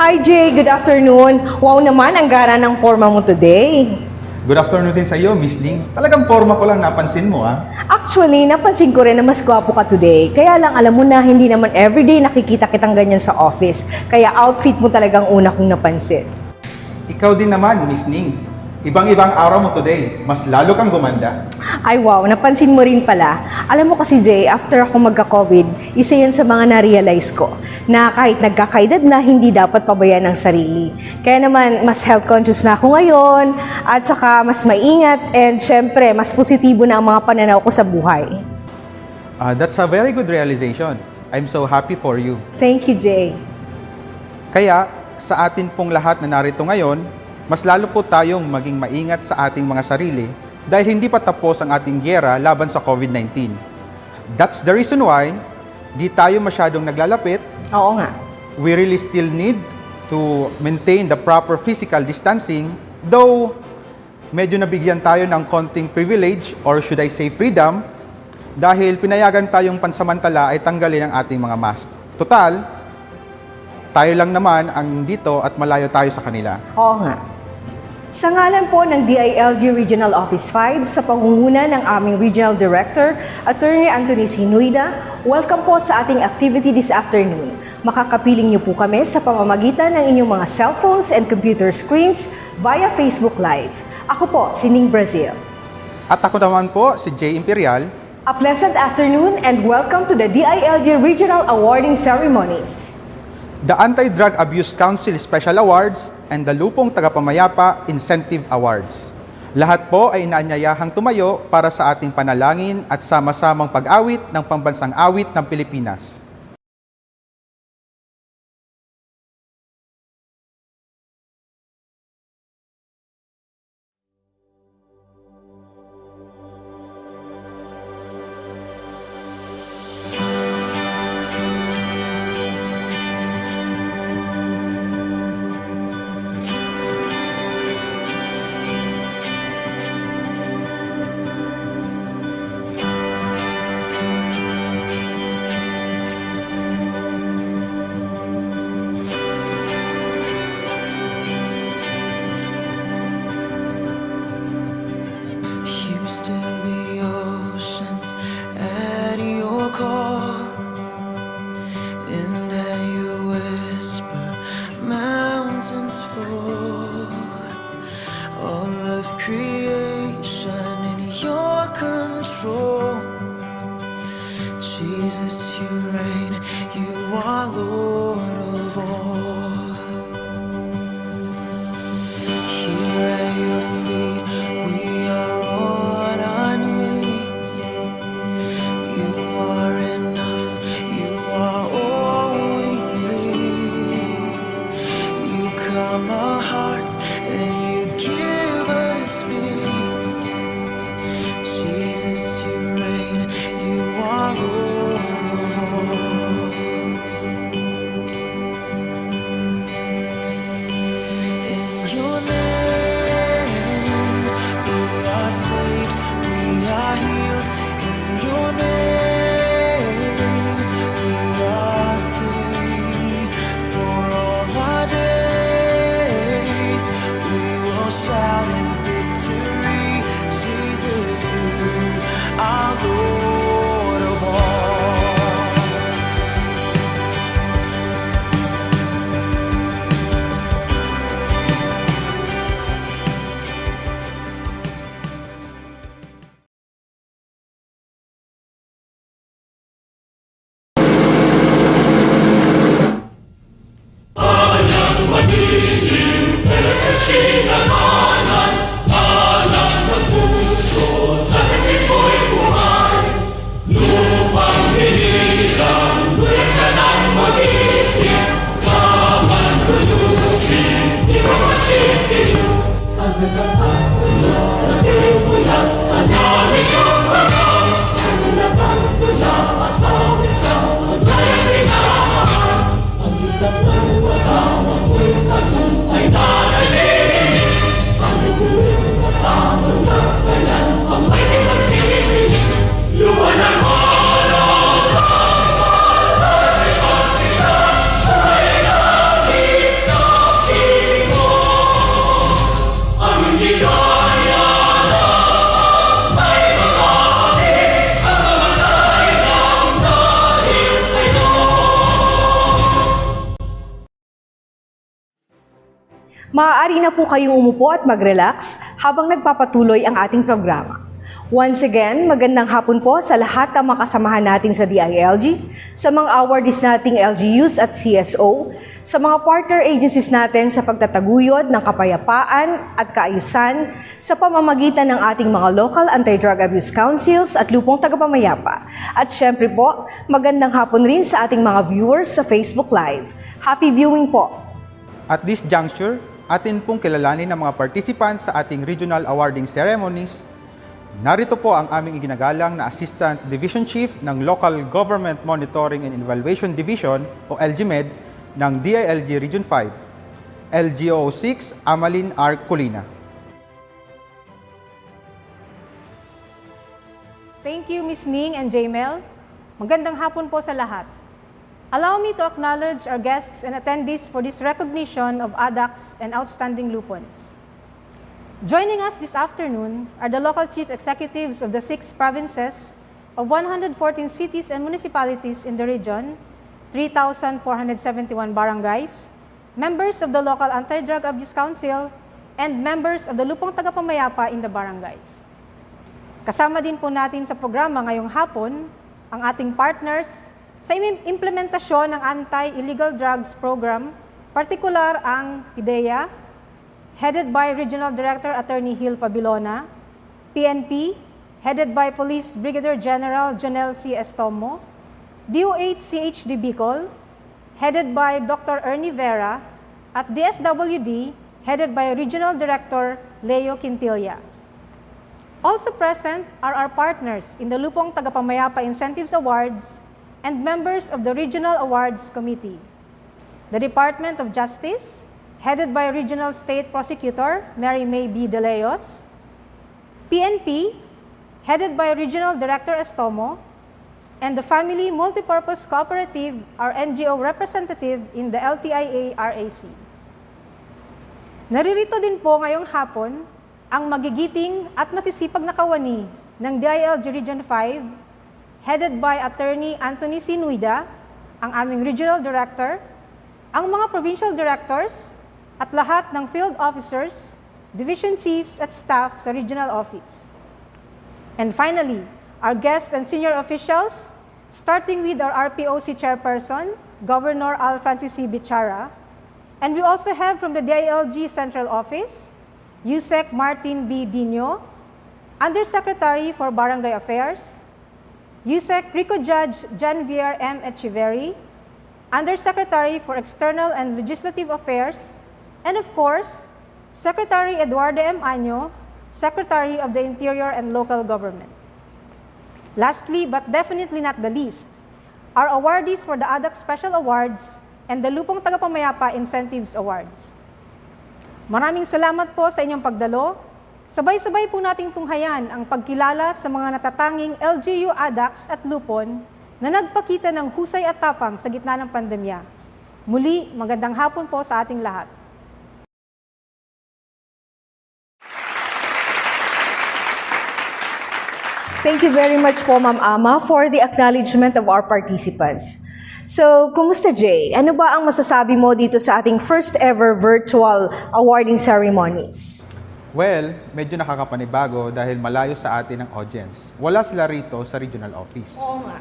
Hi Jay, good afternoon. Wow naman, ang gara ng forma mo today. Good afternoon din sa iyo, Miss Ning. Talagang forma ko lang napansin mo, ha? Actually, napansin ko rin na mas gwapo ka today. Kaya lang alam mo na, hindi naman everyday nakikita kitang ganyan sa office. Kaya outfit mo talagang una kong napansin. Ikaw din naman, Miss Ning. Ibang-ibang araw mo today. Mas lalo kang gumanda. Ay wow, napansin mo rin pala. Alam mo kasi Jay, after ako magka-COVID, isa yan sa mga na-realize ko na kahit nagkakaedad na, hindi dapat pabayaan ng sarili. Kaya naman, mas health conscious na ako ngayon at saka mas maingat and syempre, mas positibo na ang mga pananaw ko sa buhay. That's a very good realization. I'm so happy for you. Thank you, Jay. Kaya, sa atin pong lahat na narito ngayon, mas lalo po tayong maging maingat sa ating mga sarili dahil hindi pa tapos ang ating gyera laban sa COVID-19. That's the reason why di tayo masyadong naglalapit. Oo nga. We really still need to maintain the proper physical distancing, though medyo nabigyan tayo ng konting privilege or should I say freedom dahil pinayagan tayong pansamantala ay tanggalin ang ating mga mask. Total, tayo lang naman ang dito at malayo tayo sa kanila. Oo nga. Sa ngalan po ng DILG Regional Office 5, sa pangunguna ng aming Regional Director, Attorney Anthony Sinuida, welcome po sa ating activity this afternoon. Makakapiling niyo po kami sa pamamagitan ng inyong mga cellphones and computer screens via Facebook Live. Ako po, si Ning Brazil. At ako naman po, si J. Imperial. A pleasant afternoon and welcome to the DILG Regional Awarding Ceremonies. The Anti-Drug Abuse Council Special Awards and the Lupong Tagapamayapa Incentive Awards. Lahat po ay inaanyayahang tumayo para sa ating panalangin at sama-samang pag-awit ng pambansang awit ng Pilipinas. Creation in your control. Jesus, you reign, you are Lord of all. Here at your feet, we are on our knees. You are enough, you are all we need. You calm our hearts and you give us peace. Jesus, you reign, you are Lord of all. In your name, we are saved, we are healed. In your name, we are free. For all our days, we will shout in victory. Jesus, you are Lord of all. Maaari na po kayong umupo at mag-relax habang nagpapatuloy ang ating programa. Once again, magandang hapon po sa lahat ng mga kasamahan natin sa DILG, sa mga awardees nating LGUs at CSO, sa mga partner agencies natin sa pagtataguyod ng kapayapaan at kaayusan sa pamamagitan ng ating mga local anti-drug abuse councils at lupong tagapamayapa. At syempre po, magandang hapon rin sa ating mga viewers sa Facebook Live. Happy viewing po! At this juncture, atin pong kilalanin ang mga participants sa ating regional awarding ceremonies. Narito po ang aming iginagalang na Assistant Division Chief ng Local Government Monitoring and Evaluation Division o LGMED ng DILG Region 5, 𝗔𝗄𝗿𝗄𝗎. Thank you, Ms. Ning and J-Mel. Magandang hapon po sa lahat. Allow me to acknowledge our guests and attendees for this recognition of ADACs and outstanding lupons. Joining us this afternoon are the local chief executives of the 6 provinces of 114 cities and municipalities in the region, 3,471 barangays, members of the local Anti-Drug Abuse Council, and members of the lupong tagapamayapa in the barangays. Kasama din po natin sa programa ngayong hapon ang ating partners sa implementasyon ng Anti-Illegal Drugs Program, partikular ang PDEA, headed by Regional Director Attorney 𝗧𝗴𝗽𝗆, PNP, headed by Police Brigadier General 𝗔𝗄𝗄𝗍 Estommo, 𝗑𝗏𝗍 bicol, headed by Dr. 𝗟𝗂𝗽𝗍𝗋, at DSWD, headed by Regional Director 𝗍𝗂𝗽𝗍𝗋. Also present are our partners in the Lupong Tagapamayapa Incentives Awards and members of the Regional Awards Committee. The Department of Justice, headed by Regional State Prosecutor Mary May B. De Leos, PNP, headed by Regional Director Estommo, and the Family Multipurpose Cooperative, our NGO representative in the LTIA RAC. Naririto din po ngayong hapon ang magigiting at masisipag na kawani ng DILG Region 5, headed by Attorney Anthony C. Nuida, ang aming Regional Director, ang mga Provincial Directors, at lahat ng Field Officers, Division Chiefs at staff sa Regional Office. And finally, our guests and senior officials, starting with our 𝗟𝗂𝗽𝗆 Chairperson, Governor 𝗟𝗂𝗽𝗆 𝗵𝗵𝗆, and we also have from the DILG Central Office, 𝗪𝗼 Martin B. Dino, Undersecretary for Barangay Affairs, 𝗪𝗼 RICO Judge Jan-Vier M. Echeverry, Undersecretary for External and Legislative Affairs, and of course, Secretary Eduardo M. Año, Secretary of the Interior and Local Government. Lastly, but definitely not the least, our awardees for the ADAC Special Awards and the Lupong Tagapamayapa Incentives Awards. Maraming salamat po sa inyong pagdalo. Sabay-sabay po nating tunghayan ang pagkilala sa mga natatanging LGU ADACs at lupon na nagpakita ng husay at tapang sa gitna ng pandemya. Muli, magandang hapon po sa ating lahat. Thank you very much po, Ma'am Ama, for the acknowledgement of our participants. So, kumusta, Jay? Ano ba ang masasabi mo dito sa ating first ever virtual awarding ceremonies? Well, medyo nakakapanibago dahil malayo sa atin ang audience. Wala sila rito sa regional office. Oo nga.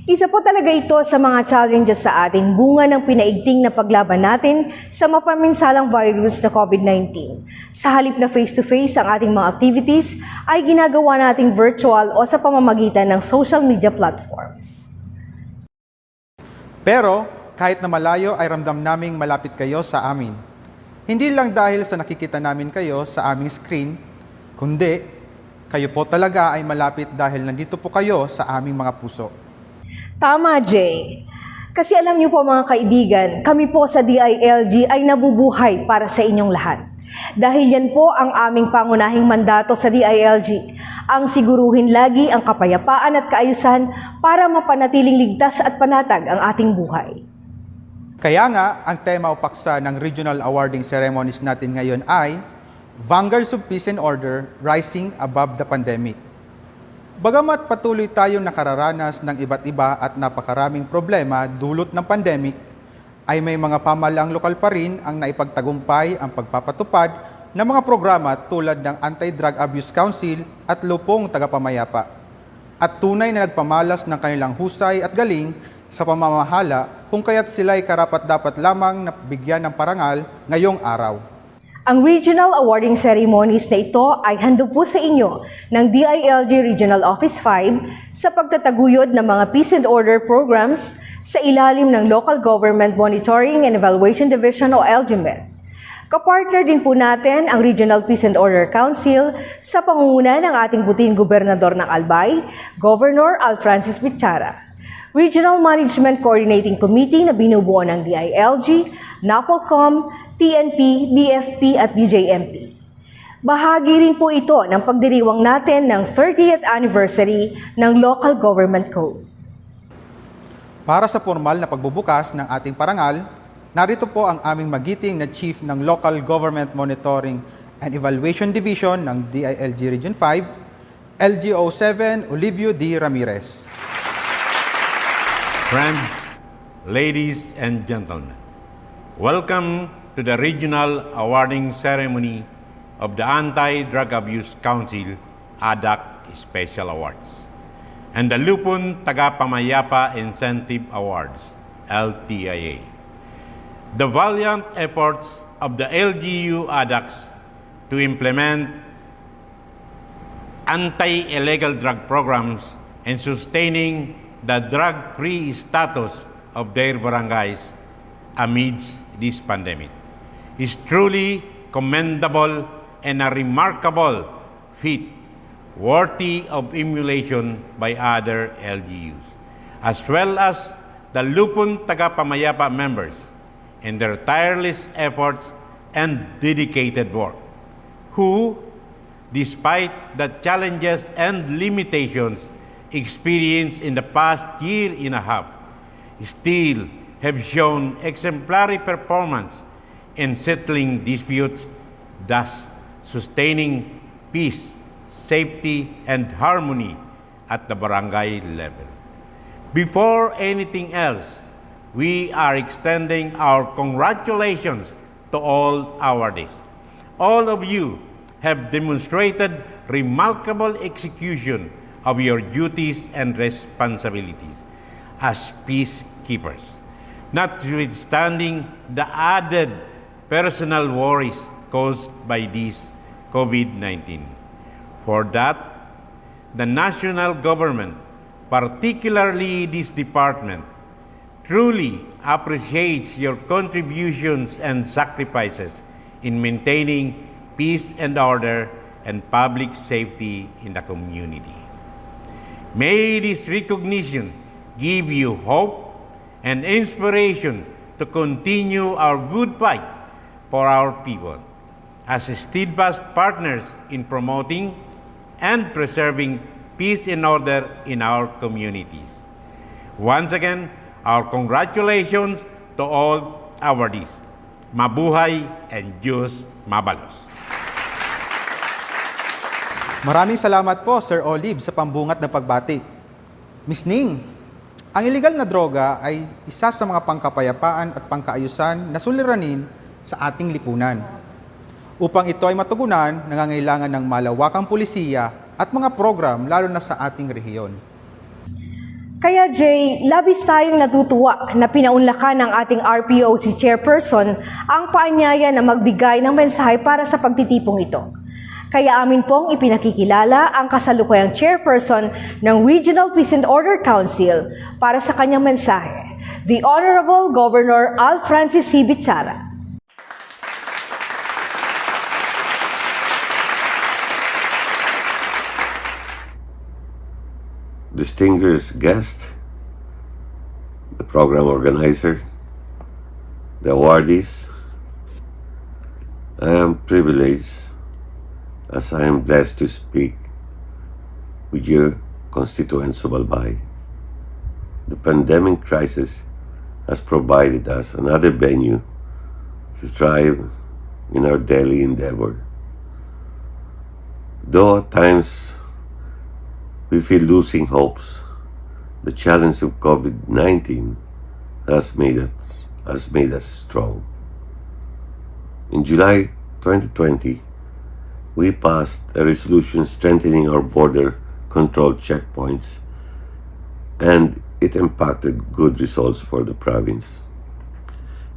Isa po talaga ito sa mga challenges sa ating bunga ng pinaigting na paglaban natin sa mapaminsalang virus na COVID-19. Sa halip na face-to-face ang ating mga activities, ay ginagawa nating virtual o sa pamamagitan ng social media platforms. Pero, kahit na malayo ay ramdam naming malapit kayo sa amin. Hindi lang dahil sa nakikita namin kayo sa aming screen, kundi kayo po talaga ay malapit dahil nandito po kayo sa aming mga puso. Tama, Jay. Kasi alam niyo po mga kaibigan, kami po sa DILG ay nabubuhay para sa inyong lahat. Dahil yan po ang aming pangunahing mandato sa DILG, ang siguruhin lagi ang kapayapaan at kaayusan para mapanatiling ligtas at panatag ang ating buhay. Kaya nga, ang tema o paksa ng regional awarding ceremonies natin ngayon ay Vanguards of Peace and Order, Rising Above the Pandemic. Bagamat patuloy tayong nakararanas ng iba't iba at napakaraming problema dulot ng pandemic, ay may mga pamahalaang lokal pa rin ang naipagtagumpay ang pagpapatupad ng mga programa tulad ng Anti-Drug Abuse Council at Lupong Tagapamayapa, at tunay na nagpamalas ng kanilang husay at galing sa pamamahala kung kaya't sila'y karapat-dapat lamang na bigyan ng parangal ngayong araw. Ang regional awarding ceremonies na ito ay handog po sa inyo ng DILG Regional Office 5 sa pagtataguyod ng mga Peace and Order programs sa ilalim ng Local Government Monitoring and Evaluation Division o LGMED. Kapartner din po natin ang Regional Peace and Order Council sa pangunguna ng ating butihing gobernador ng Albay, Governor 𝗬𝗏𝗺𝗏 Bichara. Regional Management Coordinating Committee na binubuo ng DILG, NAPOLCOM, PNP, BFP at BJMP. Bahagi rin po ito ng pagdiriwang natin ng 30th anniversary ng Local Government Code. Para sa formal na pagbubukas ng ating parangal, narito po ang aming magiting na Chief ng Local Government Monitoring and Evaluation Division ng DILG Region 5, LGO 7 Olivio D. Ramirez. Friends, ladies and gentlemen, welcome to the regional awarding ceremony of the Anti-Drug Abuse Council ADAC Special Awards and the Lupon Tagapamayapa Incentive Awards, LTIA. The valiant efforts of the LGU ADACs to implement anti-illegal drug programs and sustaining the drug-free status of their barangays amidst this pandemic is truly commendable and a remarkable feat worthy of emulation by other LGUs, as well as the Lupon Tagapamayapa members in their tireless efforts and dedicated work, who, despite the challenges and limitations experienced in the past year and a half, still have shown exemplary performance in settling disputes, thus sustaining peace, safety, and harmony at the barangay level. Before anything else, we are extending our congratulations to all awardees. All of you have demonstrated remarkable execution of your duties and responsibilities as peacekeepers, notwithstanding the added personal worries caused by this COVID-19. For that, the national government, particularly this department, truly appreciates your contributions and sacrifices in maintaining peace and order and public safety in the community. May this recognition give you hope and inspiration to continue our good fight for our people as steadfast partners in promoting and preserving peace and order in our communities. Once again, our congratulations to all awardees. Mabuhay and Diyos mabalos. Maraming salamat po, Sir Olive, sa pambungat na pagbati. Ms. Ning, ang illegal na droga ay isa sa mga pangkapayapaan at pangkaayusan na suliranin sa ating lipunan. Upang ito ay matugunan, nangangailangan ng malawakang pulisiya at mga program lalo na sa ating rehiyon. Kaya Jay, labis tayong natutuwa na pinaunlakan ng ating RPOC Chairperson ang paanyaya na magbigay ng mensahe para sa pagtitipong ito. Kaya amin pong ipinakikilala ang kasalukuyang Chairperson ng Regional Peace and Order Council para sa kanyang mensahe, the Honorable Governor 𝗬𝗏𝗺𝗏𝗺 Bichara. Distinguished guest, the program organizer, the awardees, I am privileged as I am blessed to speak with your constituents of Albay. The pandemic crisis has provided us another venue to thrive in our daily endeavor. Though at times we feel losing hopes, the challenge of COVID-19 has made us has made us strong. In July 2020, we passed a resolution strengthening our border control checkpoints, and it impacted good results for the province.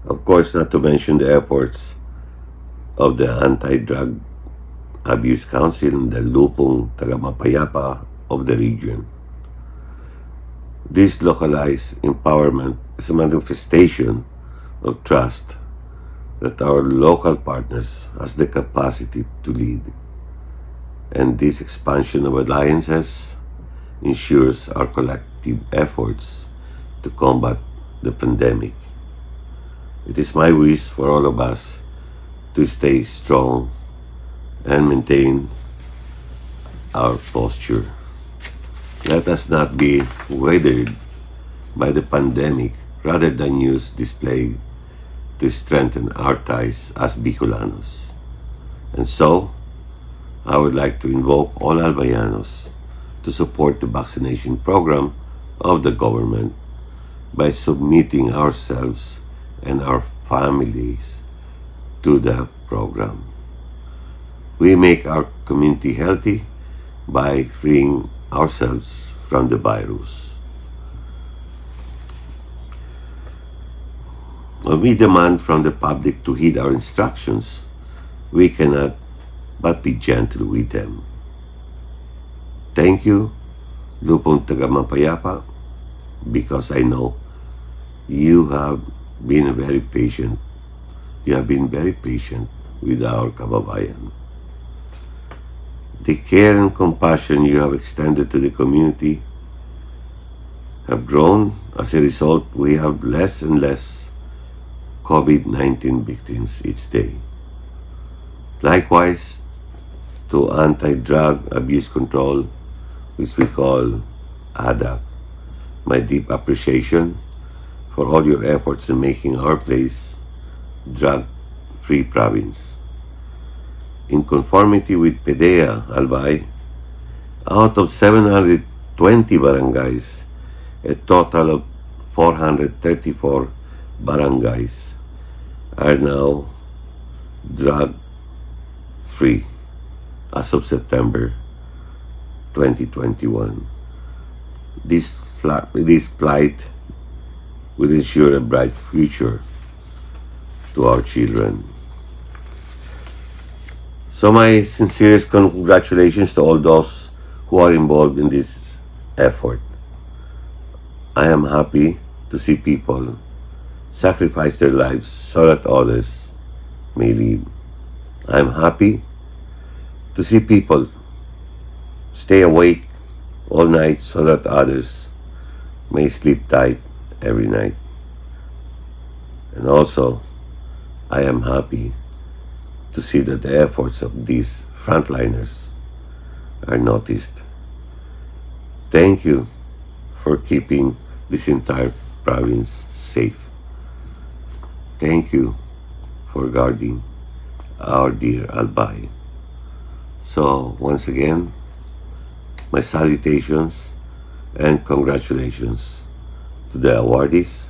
Of course, not to mention the efforts of the Anti-Drug Abuse Council and the 𝗔𝗄𝗿𝗄𝗺𝗏 of the region. This localized empowerment is a manifestation of trust that our local partners has the capacity to lead, and this expansion of alliances ensures our collective efforts to combat the pandemic. It is my wish for all of us to stay strong and maintain our posture. Let us not be weathered by the pandemic, rather than use this plague to strengthen our ties as Bicolanos. And so, I would like to invoke all Albayanos to support the vaccination program of the government by submitting ourselves and our families to the program. We make our community healthy by freeing ourselves from the virus. When we demand from the public to heed our instructions, we cannot but be gentle with them. Thank you, 𝗔𝗄𝗿𝗄𝗏𝗏, because I know you have been very patient. You have been very patient with our kababayan. The care and compassion you have extended to the community have grown. As a result, we have less and less COVID-19 victims each day. Likewise, to anti-drug abuse control, which we call ADAC, my deep appreciation for all your efforts in making our place drug-free province. In conformity with 𝗍𝗶𝗍𝗏, out of 720 barangays, a total of 434 barangays are now drug-free as of September 2021. This plight will ensure a bright future to our children. So my sincerest congratulations to all those who are involved in this effort. I am happy to see people sacrifice their lives so that others may live. I am happy to see people stay awake all night so that others may sleep tight every night. And also, I am happy to see that the efforts of these frontliners are noticed. Thank you for keeping this entire province safe. Thank you for guarding our dear Albay. So once again, my salutations and congratulations to the awardees,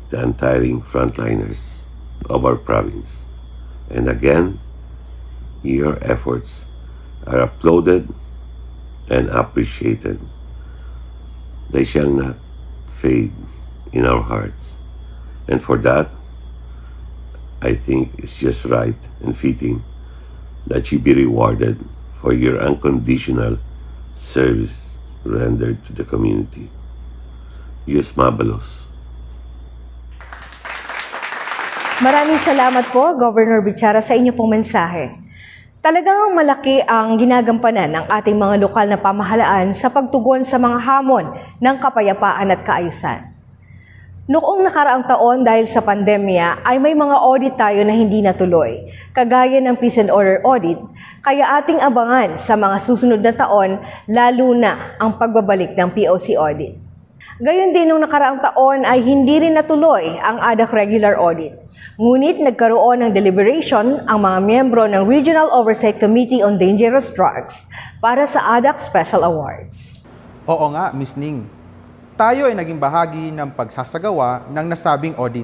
the untiring frontliners of our province. And again, your efforts are applauded and appreciated. They shall not fade in our hearts. And for that, I think it's just right and fitting that you be rewarded for your unconditional service rendered to the community. 𝗔𝗄𝗿𝗏𝗆. Maraming salamat po, Governor 𝗔𝗄𝗏𝗏, sa inyo pong mensahe. Talagang malaki ang ginagampanan ng ating mga lokal na pamahalaan sa pagtugon sa mga hamon ng kapayapaan at kaayusan. Noong nakaraang taon dahil sa pandemya ay may mga audit tayo na hindi natuloy, kagaya ng Peace and Order Audit, kaya ating abangan sa mga susunod na taon lalo na ang pagbabalik ng POC Audit. Gayon din noong nakaraang taon ay hindi rin natuloy ang ADAC Regular Audit. Ngunit nagkaroon ng deliberation ang mga miyembro ng Regional Oversight Committee on Dangerous Drugs para sa ADAC Special Awards. Oo nga, Ms. Ning. Tayo ay naging bahagi ng pagsasagawa ng nasabing audit.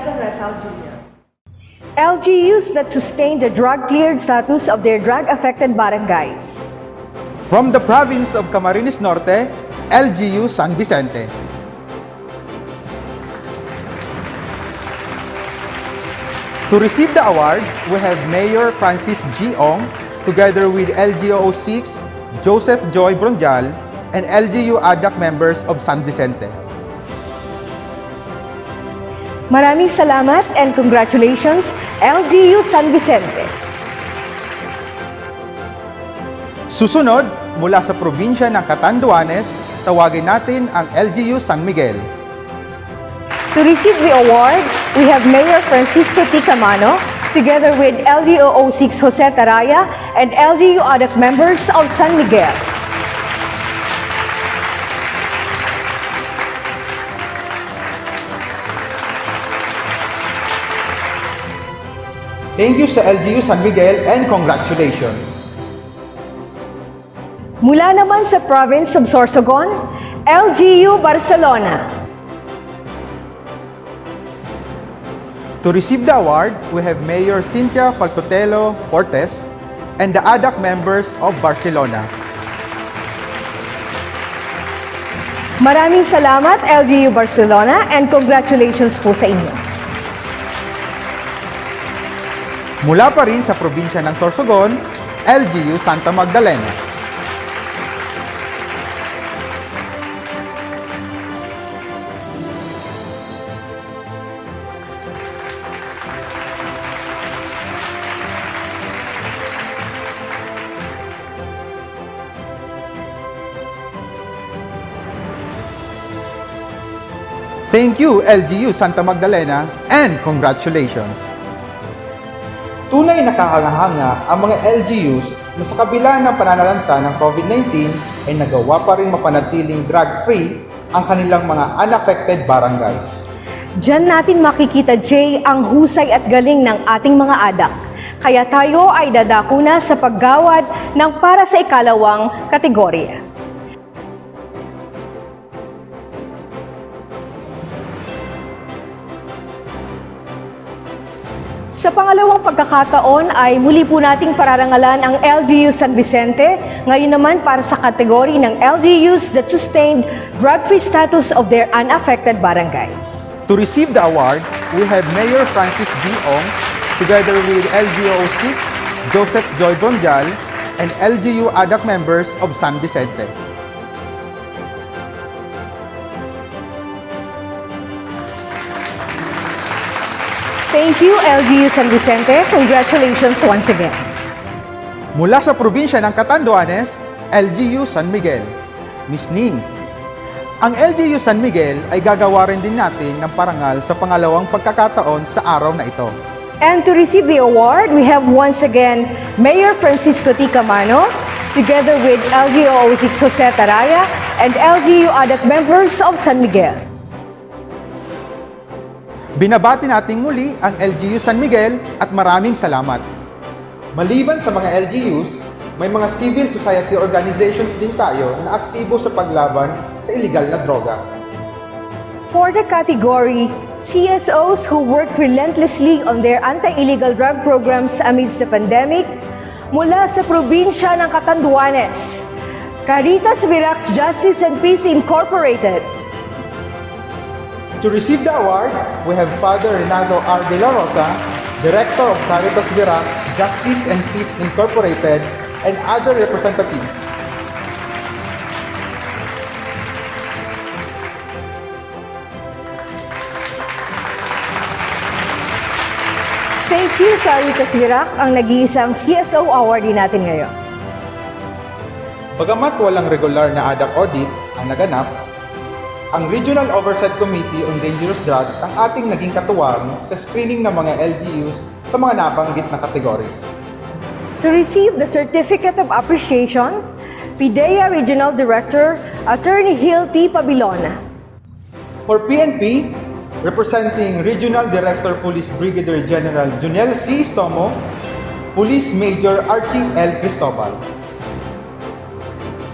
Michael Rizal Jr. LGUs that sustain the drug-cleared status of their drug-affected barangays. From the province of Camarines Norte, LGU San Vicente. To receive the award, we have Mayor Francis G. Ong, together with LGO06 Joseph Joy Bronjal, and LGU ADAC members of San Vicente. Maraming salamat and congratulations, LGU San Vicente. Susunod, mula sa probinsya ng Catanduanes, tawagin natin ang LGU San Miguel. To receive the award, we have Mayor Francisco T. Camano, together with LGO06 Jose Taraya and LGU ADAC members of San Miguel. Thank you sa LGU San Miguel and congratulations! Mula naman sa province of Sorsogon, LGU Barcelona. To receive the award, we have Mayor 𝗔𝗄𝗿𝗶𝗆𝗄𝗆𝗆 and the ADAC members of Barcelona. Maraming salamat LGU Barcelona and congratulations po sa inyo. Mula pa rin sa probinsya ng Sorsogon, LGU Santa Magdalena. Thank you, LGU Santa Magdalena, and congratulations! Tunay na kakangahanga ang mga LGUs na sa kabila ng pananalanta ng COVID-19 ay nagawa pa rin mapanatiling drug-free ang kanilang mga unaffected barangays. Diyan natin makikita, Jay, ang husay at galing ng ating mga ADAC. Kaya tayo ay dadako na sa paggawad ng para sa ikalawang kategorya. Sa pangalawang pagkakataon ay muli po nating pararangalan ang LGU San Vicente, ngayon naman para sa kategory ng LGUs that sustained drug-free status of their unaffected barangays. To receive the award, we have Mayor Francis G. Ong together with LGU 6, 𝗪𝗪𝗠𝗪𝗀, and LGU ADAC members of San Vicente. Thank you, LGU San Vicente. Congratulations once again. Mula sa probinsya ng Catanduanes, LGU San Miguel. Miss Ning, ang LGU San Miguel ay gagawa rin din natin ng parangal sa pangalawang pagkakataon sa araw na ito. And to receive the award, we have once again Mayor Francisco T. Camano, together with LGU 6 Jose Taraya and LGU ADAC members of San Miguel. Binabati natin muli ang LGU San Miguel at maraming salamat. Maliban sa mga LGUs, may mga civil society organizations din tayo na aktibo sa paglaban sa illegal na droga. For the category, CSOs who work relentlessly on their anti-illegal drug programs amidst the pandemic, mula sa probinsya ng Catanduanes, Caritas Virac Justice and Peace Incorporated. To receive the award, we have Father Renato R. De La Rosa, Director of Caritas Virac Justice and Peace Incorporated, and other representatives. Thank you, Caritas Virac, ang nag-iisang CSO awardee natin ngayon. Bagamat walang regular na ADAC audit ang naganap, ang Regional Oversight Committee on Dangerous Drugs ang ating naging katuwang sa screening ng mga LGUs sa mga nabanggit na categories. To receive the Certificate of Appreciation, PIDEA Regional Director, Attorney 𝗪𝗲𝗵𝗏𝗀. For PNP, representing Regional Director Police Brigadier General Junel C. Istomo, Police Major Archie L. Cristobal.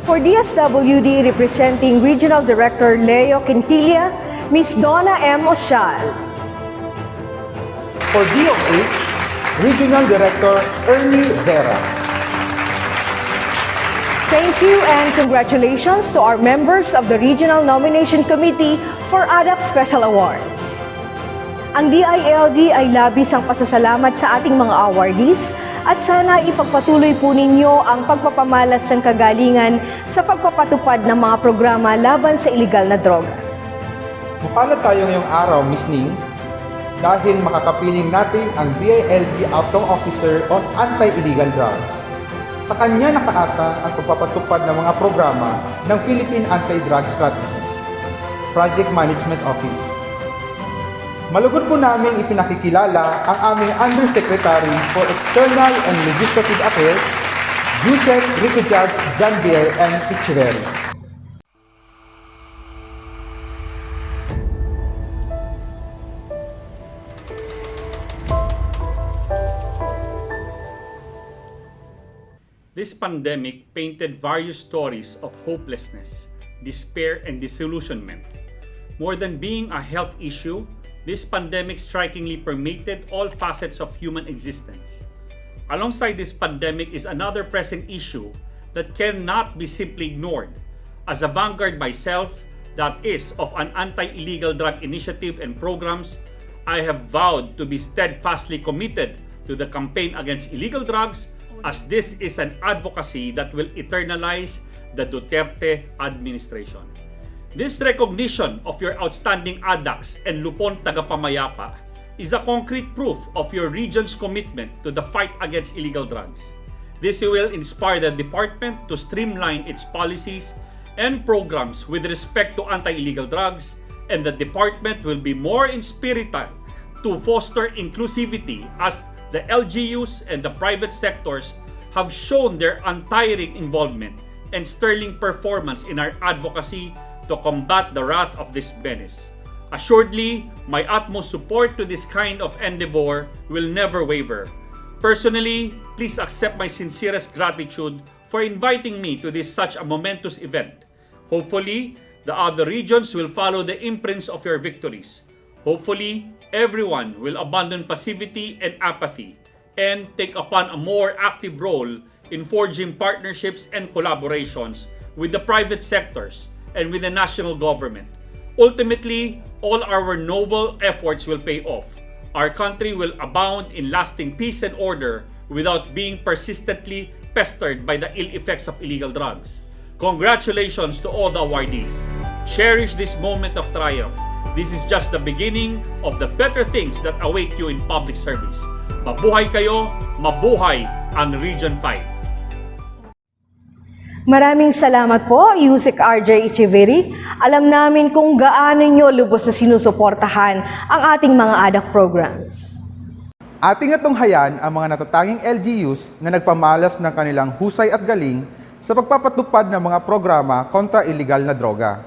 For DSWD, representing Regional Director Leo Quintilla, Ms. Donna M. Osyal. For DOH, Regional Director Ernie Vera. Thank you and congratulations to our members of the Regional Nomination Committee for ADAC Special Awards. Ang DILG ay labis ang pasasalamat sa ating mga awardees at sana ipagpatuloy po ninyo ang pagpapamalas ng kagalingan sa pagpapatupad ng mga programa laban sa iligal na droga. Mapalad tayo ngayong araw, Ms. Ning, dahil makakapiling natin ang DILG Outcome Officer on Anti-Illegal Drugs. Sa kanya nakaata ang pagpapatupad ng mga programa ng Philippine Anti-Drug Strategies, Project Management Office. Malugod po namin ipinakikilala ang aming Undersecretary for External and Legislative Affairs, 𝗔𝗄𝗿𝗄𝗄𝗃. This pandemic painted various stories of hopelessness, despair, and disillusionment. More than being a health issue, this pandemic strikingly permeated all facets of human existence. alongside this pandemic is another pressing issue that cannot be simply ignored. As a vanguard myself, that is, of an anti-illegal drug initiative and programs, I have vowed to be steadfastly committed to the campaign against illegal drugs, as this is an advocacy that will eternalize the Duterte administration. This recognition of your outstanding ADACs and Lupon Tagapamayapa is a concrete proof of your region's commitment to the fight against illegal drugs. This will inspire the department to streamline its policies and programs with respect to anti-illegal drugs, and the department will be more inspirited to foster inclusivity, as the LGUs and the private sectors have shown their untiring involvement and sterling performance in our advocacy to combat the wrath of this menace. Assuredly, my utmost support to this kind of endeavor will never waver. Personally, please accept my sincerest gratitude for inviting me to this such a momentous event. Hopefully, the other regions will follow the imprints of your victories. Hopefully, everyone will abandon passivity and apathy and take upon a more active role in forging partnerships and collaborations with the private sectors and with the national government. Ultimately, all our noble efforts will pay off. Our country will abound in lasting peace and order without being persistently pestered by the ill effects of illegal drugs. Congratulations to all the awardees. Cherish this moment of triumph. This is just the beginning of the better things that await you in public service. Mabuhay kayo, mabuhay ang Region 5. Maraming salamat po, 𝗔𝗄𝗿𝗶𝗶𝗵𝗏. Alam namin kung gaano nyo lubos na sinusuportahan ang ating mga ADAC programs. Ating natunghayan ang mga natatanging LGUs na nagpamalas ng kanilang husay at galing sa pagpapatupad ng mga programa kontra iligal na droga.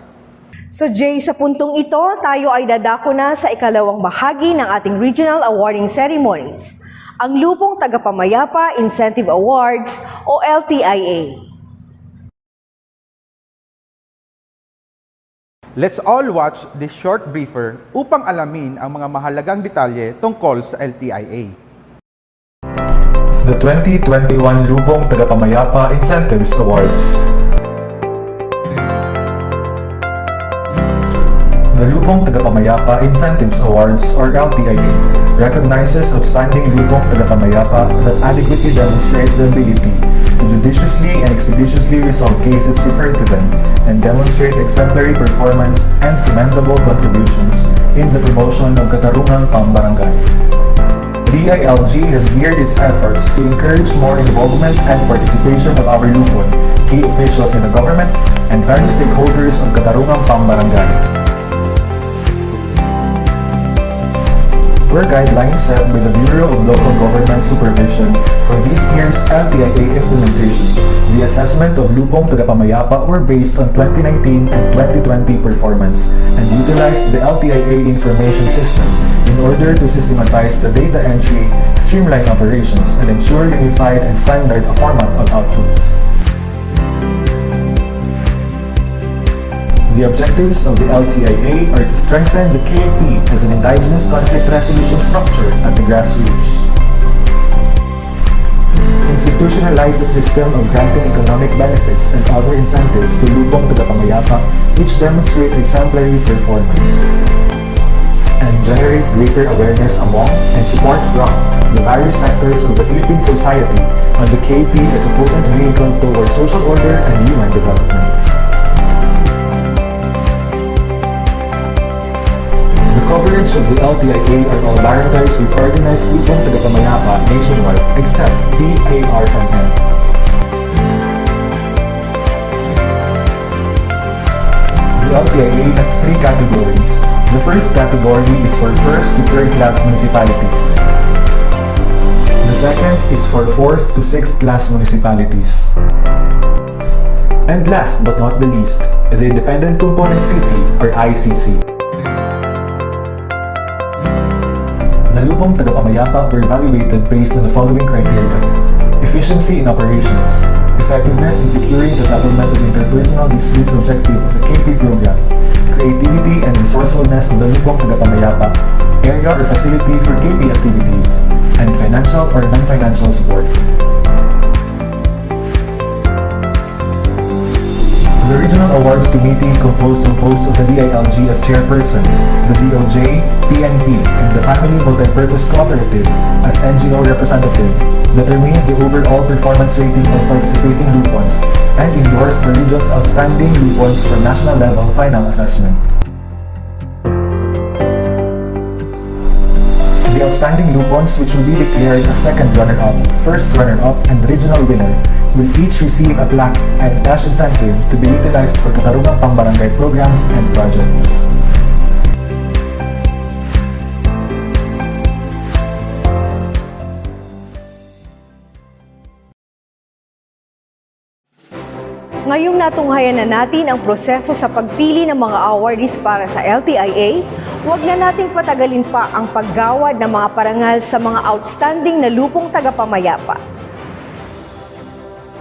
So Jay, sa puntong ito, tayo ay dadako na sa ikalawang bahagi ng ating Regional Awarding Ceremonies, ang Lupong Tagapamayapa Incentive Awards o LTIA. Let's all watch this short briefer upang alamin ang mga mahalagang detalye tungkol sa LTIA. The 2021 Lupong Tagapamayapa Incentives Awards. The Lupong Tagapamayapa Incentives Awards, or LTIA, recognizes outstanding Lupong Tagapamayapa that adequately demonstrate the ability to judiciously and expeditiously resolve cases referred to them and demonstrate exemplary performance and commendable contributions in the promotion of Katarungang Pambarangay. DILG has geared its efforts to encourage more involvement and participation of our Lupon, key officials in the government, and various stakeholders of Katarungang Pambarangay. Were guidelines set by the Bureau of Local Government Supervision for this year's LTIA implementation. The assessment of Lupong Tagapamayapa were based on 2019 and 2020 performance and utilized the LTIA information system in order to systematize the data entry, streamline operations, and ensure unified and standard format of outputs. The objectives of the LTIA are to strengthen the KAP as an indigenous conflict resolution structure at the grassroots, institutionalize a system of granting economic benefits and other incentives to Lupong Tagapamayapa which demonstrate exemplary performance, and generate greater awareness among and support from the various sectors of the Philippine society on the KAP as a potent vehicle towards social order and human development. Coverage of the LTIA are all barangays with organized Lupong Tagapamayapa nationwide except BARMM. The LTIA has three categories. The first category is for first to third class municipalities. The second is for fourth to sixth class municipalities. And last but not the least, the Independent Component City or ICC. The Lupong Tagapamayapa were evaluated based on the following criteria: efficiency in operations, effectiveness in securing the settlement of interpersonal dispute objective of the KP program, creativity and resourcefulness of the Lupong Tagapamayapa, area or facility for KP activities, and financial or non-financial support. The Regional Awards Committee, composed of hosts of the DILG as chairperson, the DOJ, PNP, and the Family Multipurpose Cooperative as NGO representative, determined the overall performance rating of participating lupons and endorsed the region's outstanding lupons for national level final assessment. The outstanding lupons, which will be declared as second runner-up, first runner-up, and regional winner, will each receive a plaque and cash incentive to be utilized for katarungang pambarangay programs and projects. Ngayong natunghayan na natin ang proseso sa pagpili ng mga awardees para sa LTIA, huwag na nating patagalin pa ang paggawad ng mga parangal sa mga outstanding na lupong tagapamayapa.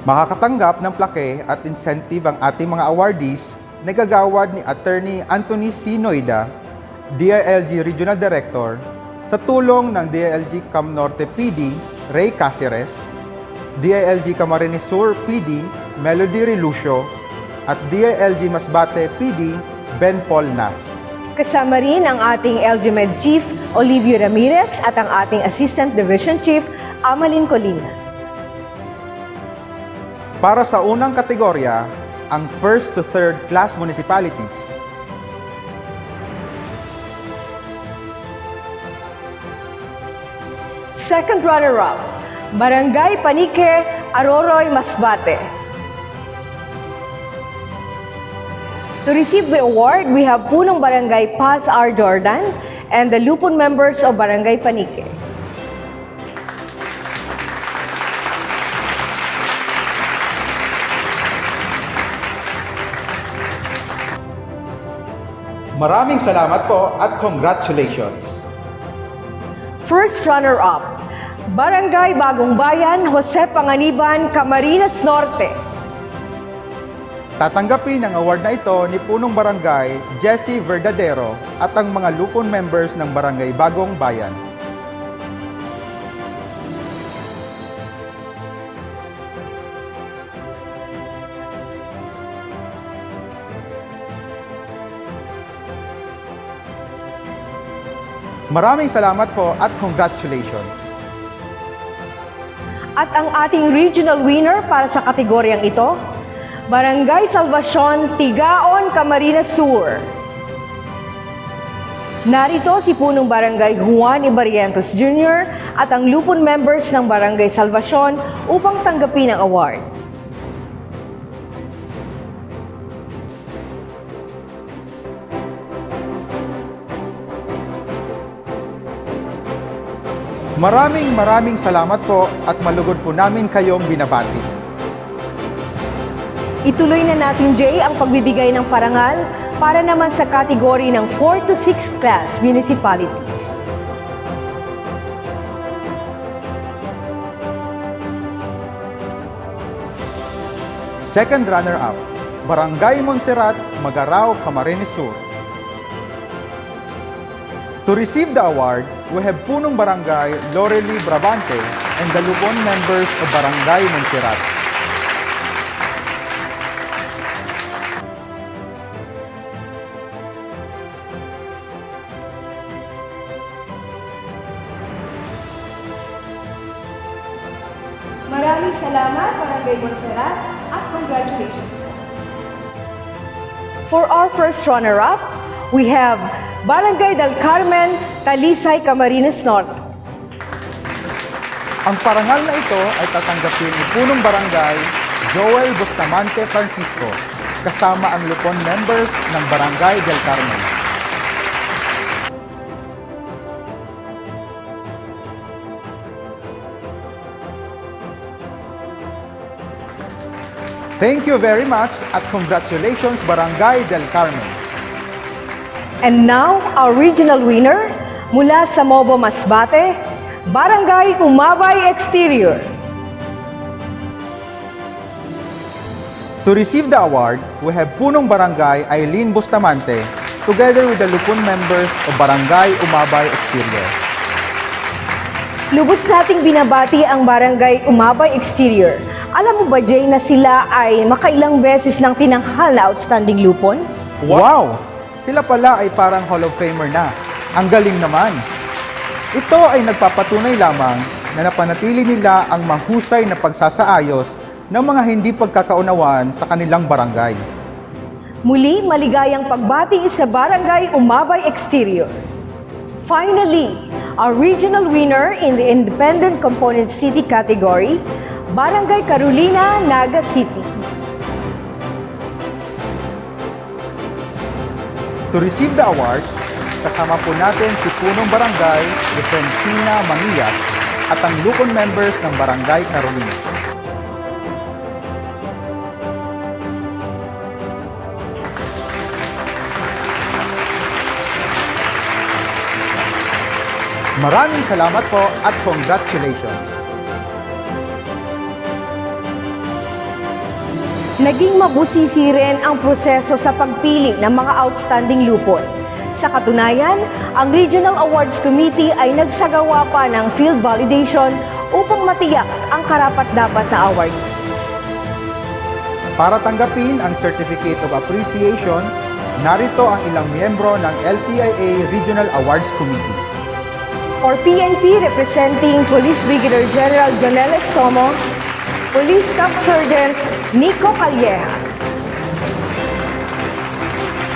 Makakatanggap ng plaque at incentive ang ating mga awardees na gagawad ni Attorney Anthony C. Noida, DILG Regional Director, sa tulong ng DILG Cam Norte PD, Ray Cáceres, DILG Camarines Sur PD, Melody Relucio, at DILG Masbate PD, Ben Paul Nas. Kasama rin ang ating LGMed Chief Olivio Ramirez at ang ating Assistant Division Chief Amalin Colina. Para sa unang kategorya, ang first to third class municipalities. Second runner-up, Barangay Panique, Aroroy, Masbate. To receive the award, we have Punong Barangay Paz R. Jordan and the lupon members of Barangay Panique. Maraming salamat po at congratulations! First runner-up, Barangay Bagong Bayan, Jose Panganiban, Camarines Norte. Tatanggapin ang award na ito ni Punong Barangay Jessie Verdadero at ang mga lupon members ng Barangay Bagong Bayan. Maraming salamat po at congratulations! At ang ating regional winner para sa kategoryang ito, Barangay Salvacion, Tigaon, Camarines Sur. Narito si Punong Barangay Juan Ibarrientos Jr. at ang lupon members ng Barangay Salvacion upang tanggapin ang award. Maraming salamat po at malugod po namin kayong binabati. Ituloy na natin, Jay, ang pagbibigay ng parangal para naman sa kategory ng 4 to 6 class municipalities. Second runner-up, Barangay Montserrat, Magarao, Camarines Sur. To receive the award, we have Punong Barangay Lorely Brabante and the lupon members of Barangay Montserrat. Maraming salamat, Barangay Montserrat, at congratulations. For our first runner-up, we have Barangay del Carmen, Talisay, Camarines Norte. Ang parangal na ito ay tatanggapin ni Punong Barangay Joel Bustamante Francisco kasama ang lupon members ng Barangay del Carmen. Thank you very much at congratulations Barangay del Carmen. And now, our regional winner mula sa Mobo Masbate, Barangay Umabay Exterior. To receive the award, we have Punong Barangay Eileen Bustamante together with the lupon members of Barangay Umabay Exterior. Lubos nating binabati ang Barangay Umabay Exterior. Alam mo ba, Jay, na sila ay makailang beses ng tinanghal na Outstanding Lupon? Wow! Sila pala ay parang Hall of Famer na. Ang galing naman! Ito ay nagpapatunay lamang na napanatili nila ang mahusay na pagsasaayos ng mga hindi pagkakaunawan sa kanilang barangay. Muli, maligayang pagbati sa Barangay Umabay Exterior. Finally, our regional winner in the Independent Component City category, Barangay Carolina, Naga City. To receive the award, kasama po natin si Punong Barangay, Defensina Manillas, at ang Lupon members ng Barangay Carolina. Maraming salamat po at congratulations! Naging mabusisi rin ang proseso sa pagpili ng mga outstanding lupon. Sa katunayan, ang Regional Awards Committee ay nagsagawa pa ng field validation upang matiyak ang karapat-dapat na awardees. Para tanggapin ang Certificate of Appreciation, narito ang ilang miyembro ng LTIA Regional Awards Committee. For PNP, representing Police Brigadier General Jonel Estomo, Police Staff Sergeant 𝗥𝗲𝗿𝗶𝗶𝗄.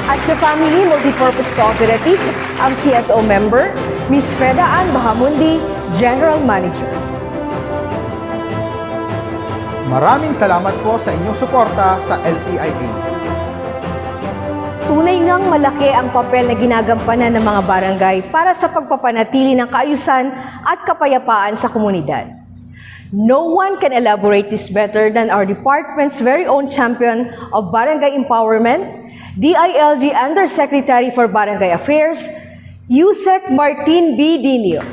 At sa Family Multipurpose Cooperative, ang CSO member, Ms. 𝗦𝗽𝗶𝗿𝗺𝗀𝗻, General Manager. Maraming salamat po sa inyong suporta sa LTIA. Tunay ngang malaki ang papel na ginagampanan ng mga barangay para sa pagpapanatili ng kaayusan at kapayapaan sa komunidad. No one can elaborate this better than our department's very own champion of barangay empowerment, DILG Undersecretary for Barangay Affairs, Yusek Martin B. Dinio.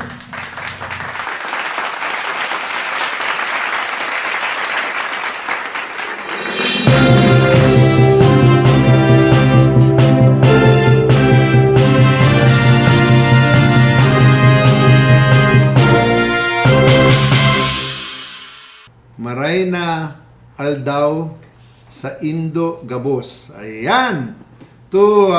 Marayna Aldaw sa 𝗔𝗄𝗿𝗀𝗆. Ayan! To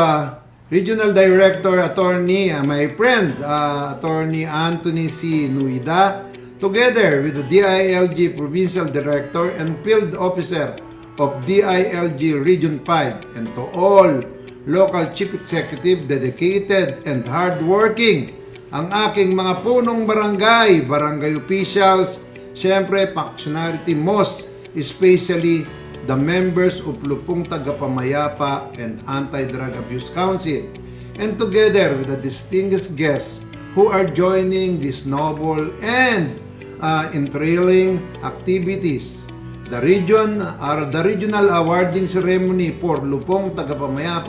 Regional Director Attorney, my friend, Attorney Anthony C. Nuida, together with the DILG Provincial Director and Field Officer of DILG Region 5, and to all local chief executive, dedicated and hardworking, ang aking mga punong barangay, barangay officials, siyempre, functionality, most especially the members of 𝗔𝗄𝗿𝗆𝗵𝗺 and Anti-Drug Abuse Council, and together with the distinguished guests who are joining this noble and enthralling activities. The regional awarding ceremony for 𝗔𝗄𝗿𝗆𝗵𝗺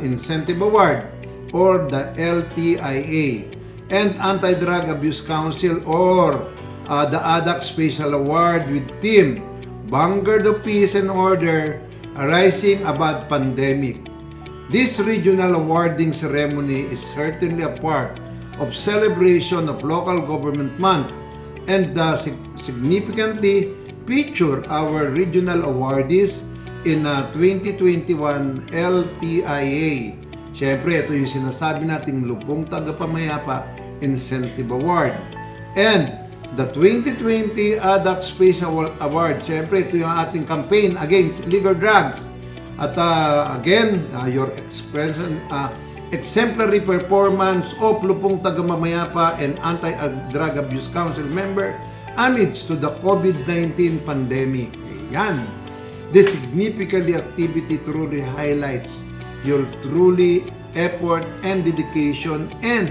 Incentive Award, or the LTIA, and Anti-Drug Abuse Council, or the ADAC Special Award with theme Vanguard of Peace and Order Arising Above Pandemic. This regional awarding ceremony is certainly a part of celebration of Local Government Month and significantly feature our regional awardees in 2021 LTIA. Siyempre, ito yung sinasabi nating Lupong Tagapamayapa Incentive Award. And the 2020 ADAC Space Award, siyempre ito yung ating campaign against illegal drugs. At again, your exemplary performance of Lupong Tagapamayapa and Anti-Drug Abuse Council member amidst to the COVID-19 pandemic. Ayan. This significant activity truly highlights your truly effort and dedication and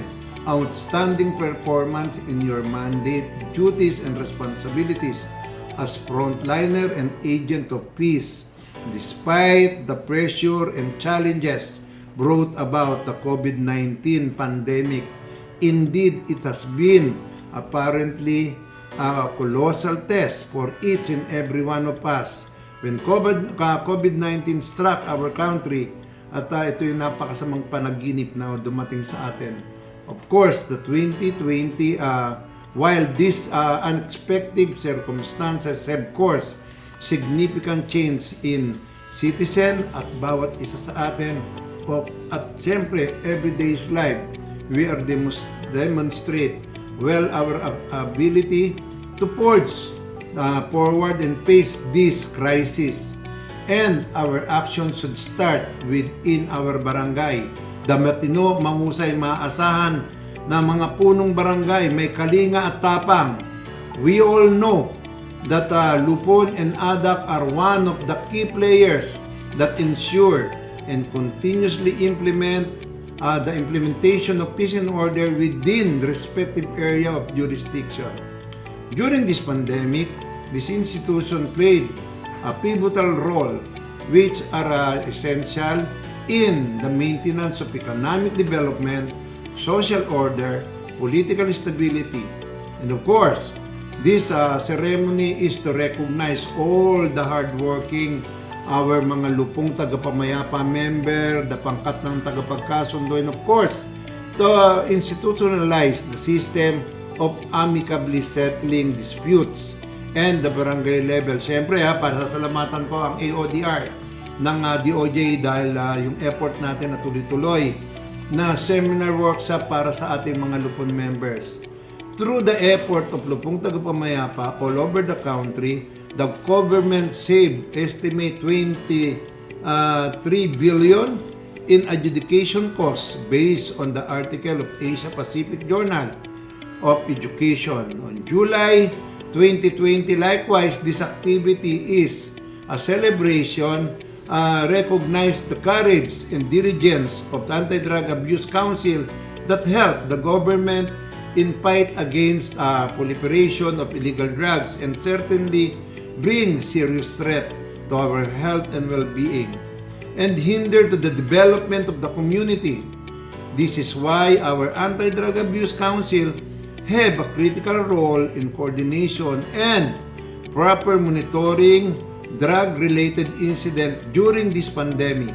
outstanding performance in your mandate, duties, and responsibilities as frontliner and agent of peace, despite the pressure and challenges brought about the COVID-19 pandemic. Indeed, it has been apparently a colossal test for each and every one of us when COVID-19 struck our country, at ito yung napakasamang panaginip na dumating sa atin. Of course, the 2020 While these unexpected circumstances have caused significant change in citizen at bawat isa sa atin, at siyempre, everyday's life, we are demonstrate well our ability to forge forward and face this crisis. And our action should start within our barangay. Damatino, mahusay, maasahan na mga punong barangay, may kalinga at tapang. We all know that Lupon and ADAC are one of the key players that ensure and continuously implement the implementation of peace and order within the respective area of jurisdiction. During this pandemic, this institution played a pivotal role which are essential in the maintenance of economic development, social order, political stability. And of course, this ceremony is to recognize all the hardworking, our mga lupong tagapamayapa member, the pangkat ng tagapagkasundo, and of course, to institutionalize the system of amicably settling disputes and the barangay level. Siyempre para sasalamatan ko ang AODR ng DOJ dahil yung effort natin na tuloy-tuloy na seminar workshop para sa ating mga lupon members. Through the effort of lupong tagapamayapa all over the country, the government saved estimate 23 billion in adjudication costs based on the article of Asia Pacific Journal of Education. On July 2020, likewise, this activity is a celebration recognize the courage and diligence of the Anti-Drug Abuse Council that helped the government in fight against proliferation of illegal drugs and certainly bring serious threat to our health and well-being and hinder to the development of the community. This is why our Anti-Drug Abuse Council have a critical role in coordination and proper monitoring drug-related incident during this pandemic.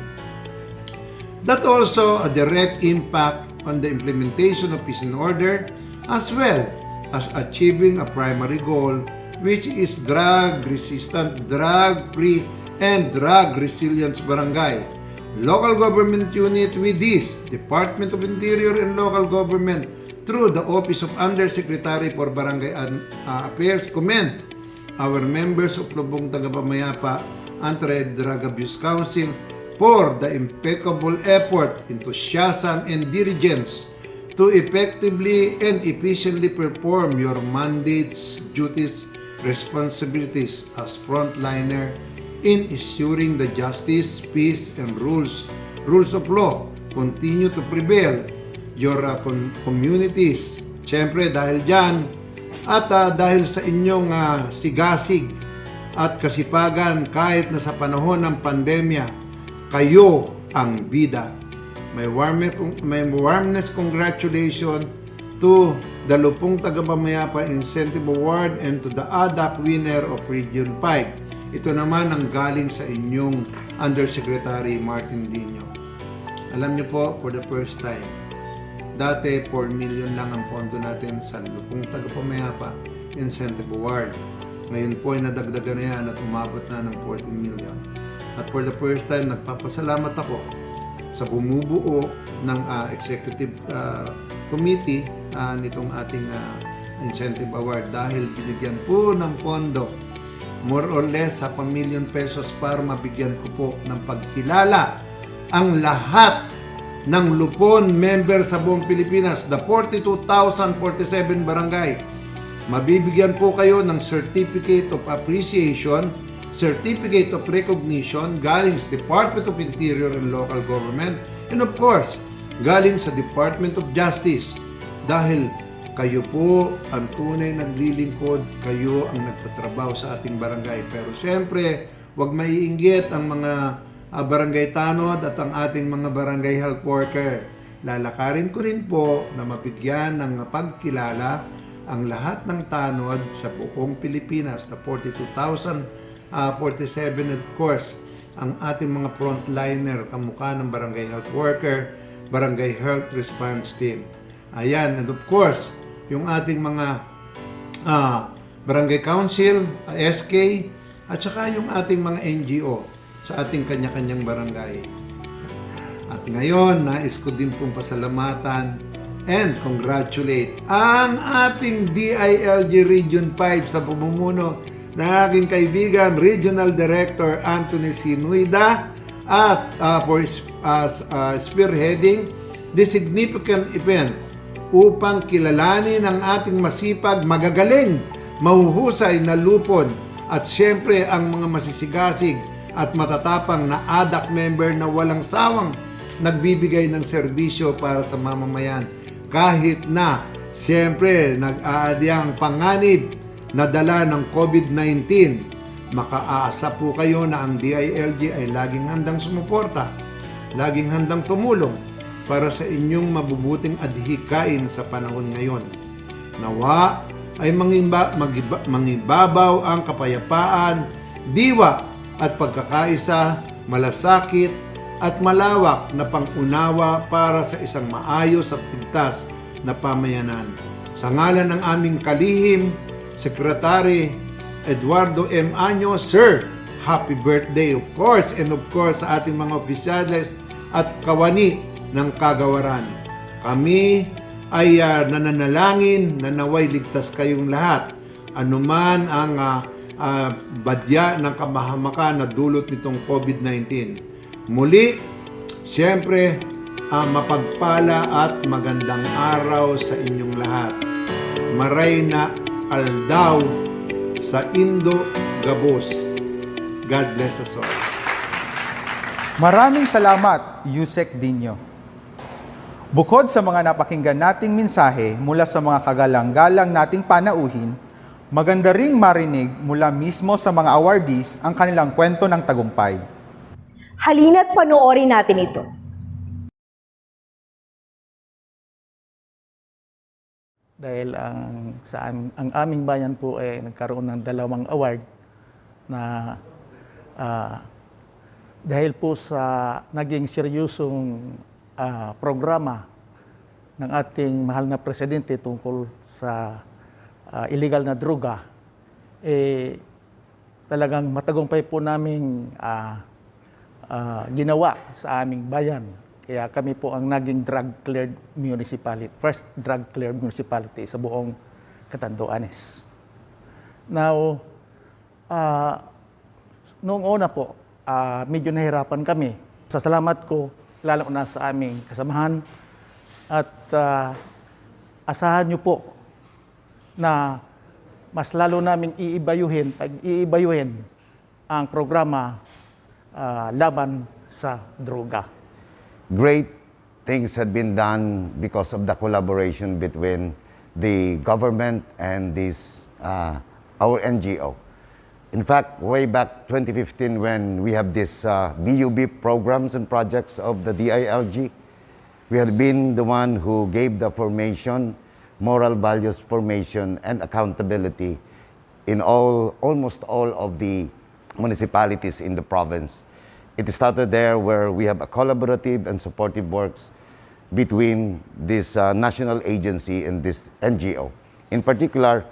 That also a direct impact on the implementation of peace and order as well as achieving a primary goal, which is drug-resistant, drug-free, and drug-resilient barangay. Local government unit with this, Department of Interior and Local Government through the Office of Undersecretary for Barangay Affairs commend our members of Lubong Tagapamayapa Anti-Drug Abuse Council for the impeccable effort, enthusiasm, and diligence to effectively and efficiently perform your mandates, duties, responsibilities as frontliner in ensuring the justice, peace, and rules of law continue to prevail your communities. Siyempre dahil dyan at dahil sa inyong sigasig at kasipagan kahit na sa panahon ng pandemya, kayo ang bida. May warmness congratulations to the Lupong Tagapamayapa Incentive Award and to the ADAC winner of Region 5. Ito naman ang galing sa inyong Undersecretary Martin Dino. Alam niyo po, for the first time, dati 4 million lang ang pondo natin sa Lupong Tagapamayapa Incentive Award. Ngayon po ay nadagdagan na yan at umabot na ng 14 million. At for the first time, nagpapasalamat ako sa bumubuo ng Executive Committee nitong ating Incentive Award dahil binigyan po ng pondo more or less sa ₱1,000,000 para mabigyan ko po ng pagkilala ang lahat ng Lupon member sa buong Pilipinas, the 42,047 barangay. Mabibigyan po kayo ng Certificate of Appreciation, Certificate of Recognition galing sa Department of Interior and Local Government, and of course, galing sa Department of Justice. Dahil kayo po ang tunay naglilingkod, kayo ang nagtatrabaho sa ating barangay. Pero siyempre, huwag maiinggit ang mga barangay tanod at ang ating mga barangay health worker. Lalakarin ko rin po na mabigyan ng pagkilala ang lahat ng tanod sa buong Pilipinas, na 42,047 of course, ang ating mga frontliner, kamukha ng barangay health worker, barangay health response team. Ayan, and of course, yung ating mga Barangay Council, SK, at saka yung ating mga NGO sa ating kanya-kanyang barangay. At ngayon, nais ko din pong pasalamatan and congratulate ang ating DILG Region 5 sa pamumuno ng aking kaibigan, Regional Director 𝗬𝗏𝗄𝗎 at for spearheading this significant event upang kilalanin ang ating masipag, magagaling, mahuhusay na lupon at siyempre ang mga masisigasig at matatapang na ADAC member na walang sawang nagbibigay ng serbisyo para sa mamamayan. Kahit na siyempre nag-aadyang panganib na dala ng COVID-19, makaasa po kayo na ang DILG ay laging handang sumuporta, laging handang tumulong para sa inyong mabubuting adhikain sa panahon ngayon. Nawa ay mangibabaw ang kapayapaan, diwa at pagkakaisa, malasakit at malawak na pangunawa para sa isang maayos at ligtas na pamayanan. Sa ngalan ng aming kalihim, Secretary Eduardo M. Año, Sir, happy birthday of course, and of course sa ating mga opisyales at kawani ng kagawaran. Kami ay nananalangin na naway ligtas kayong lahat. Anuman ang badya ng kamahamakan na dulot nitong COVID-19. Muli, siyempre, mapagpala at magandang araw sa inyong lahat. Maray na aldaw sa 𝗤𝗏𝗏𝗶𝗏. God bless us all. Maraming salamat, Yusek Dinyo. Bukod sa mga napakinggan nating mensahe mula sa mga kagalang-galang nating panauhin, maganda ring marinig mula mismo sa mga awardees ang kanilang kwento ng tagumpay. Halina't panoorin natin ito. Dahil ang aming bayan po ay nagkaroon ng 2 award na dahil po sa naging seryosong programa ng ating mahal na presidente tungkol sa illegal na droga, talagang matagumpay po naming ginawa sa aming bayan. Kaya kami po ang naging drug-cleared municipality, first drug-cleared municipality sa buong Catanduanes. Now, noong una po, medyo nahirapan kami. Sa salamat ko, lalo na sa aming kasamahan, at asahan niyo po na mas lalo namin iibayuhin ang programa laban sa droga. Great things had been done because of the collaboration between the government and our NGO. In fact, way back 2015 when we have this BUB programs and projects of the DILG, we had been the one who gave the formation, moral values formation and accountability in almost all of the municipalities in the province. It started there where we have a collaborative and supportive works between this national agency and this NGO. In particular,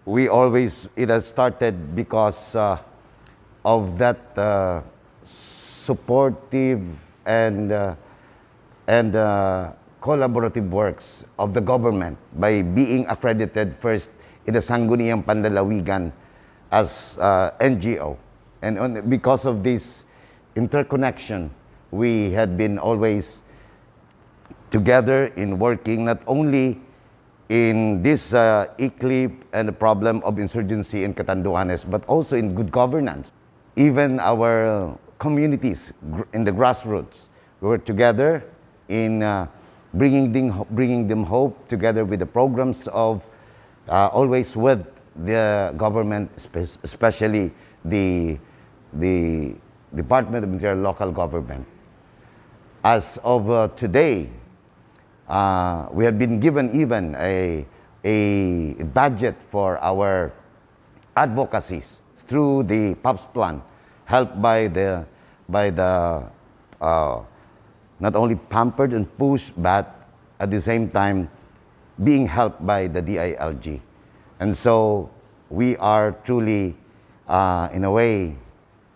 it has started because of that supportive and collaborative works of the government by being accredited first in the Sangguniang Panlalawigan as NGO. And because of this interconnection, we had been always together in working not only in this eclipse and the problem of insurgency in Catanduanes, but also in good governance. Even our communities in the grassroots, we were together in bringing them hope together with the programs of always with the government, especially the Department of Interior Local Government. As of today, we have been given even a budget for our advocacies through the PAPS plan, helped by the not only pampered and pushed, but at the same time being helped by the DILG. And so we are truly, in a way,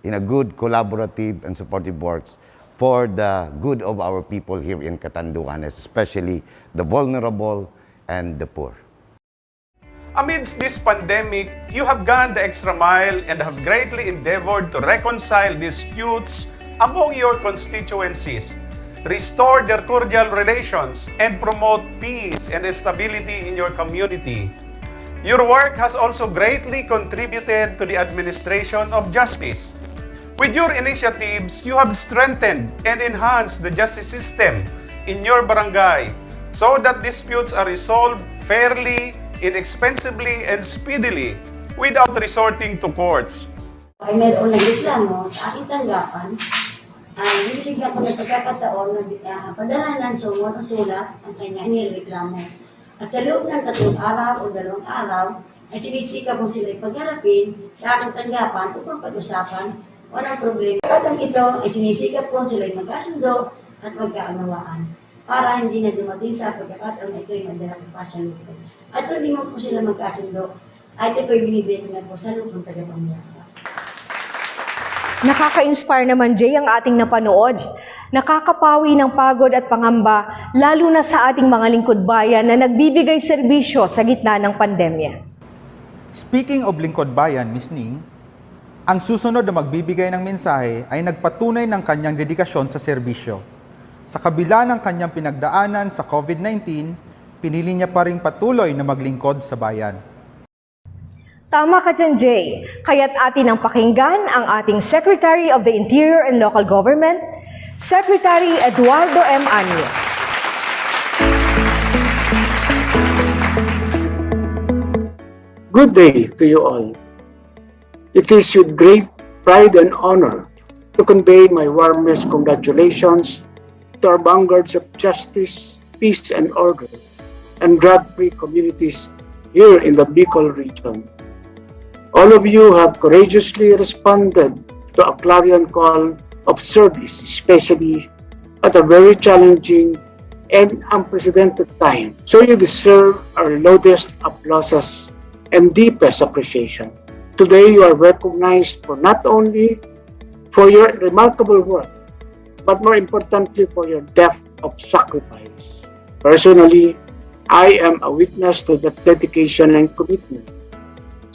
in a good collaborative and supportive works for the good of our people here in Catanduanes, especially the vulnerable and the poor. Amidst this pandemic, you have gone the extra mile and have greatly endeavored to reconcile disputes among your constituencies, restore their cordial relations, and promote peace and stability in your community. Your work has also greatly contributed to the administration of justice. With your initiatives, you have strengthened and enhanced the justice system in your barangay so that disputes are resolved fairly, inexpensively, and speedily without resorting to courts. Ay mayroong nagreklamo sa aking tanggapan, ay binibigyan ko ng pagkakataon na padalanan sumon o sulat ang kanya nireklamo. At sa loob ng 3 araw o 2 araw, ay sinisikap mo sila pagharapin sa aking tanggapan upang pag-usapan, walang problema. Katong ito ay sinisikap ko sila magkasundo at magkaunawaan para hindi na dumating sa pagkakataon na ito ay madala pa sa lupon. At kung hindi mo po sila magkasundo, ay ito po'y binibigyan na po sa lupon tagapangyaman. Nakaka-inspire naman, Jay, ang ating napanood. Nakakapawi ng pagod at pangamba, lalo na sa ating mga lingkod bayan na nagbibigay serbisyo sa gitna ng pandemya. Speaking of lingkod bayan, Ms. Ning, ang susunod na magbibigay ng mensahe ay nagpatunay ng kanyang dedikasyon sa serbisyo. Sa kabila ng kanyang pinagdaanan sa COVID-19, pinili niya pa rin patuloy na maglingkod sa bayan. Tama ka dyan, Jay. Kaya't atin ang pakinggan ang ating Secretary of the Interior and Local Government, Secretary 𝗏𝗏𝗏𝗏. Good day to you all. It is with great pride and honor to convey my warmest congratulations to our vanguards of justice, peace, and order, and drug-free communities here in the Bicol region. All of you have courageously responded to a clarion call of service, especially at a very challenging and unprecedented time. So you deserve our loudest applauses and deepest appreciation. Today you are recognized for not only for your remarkable work, but more importantly for your depth of sacrifice. Personally, I am a witness to that dedication and commitment,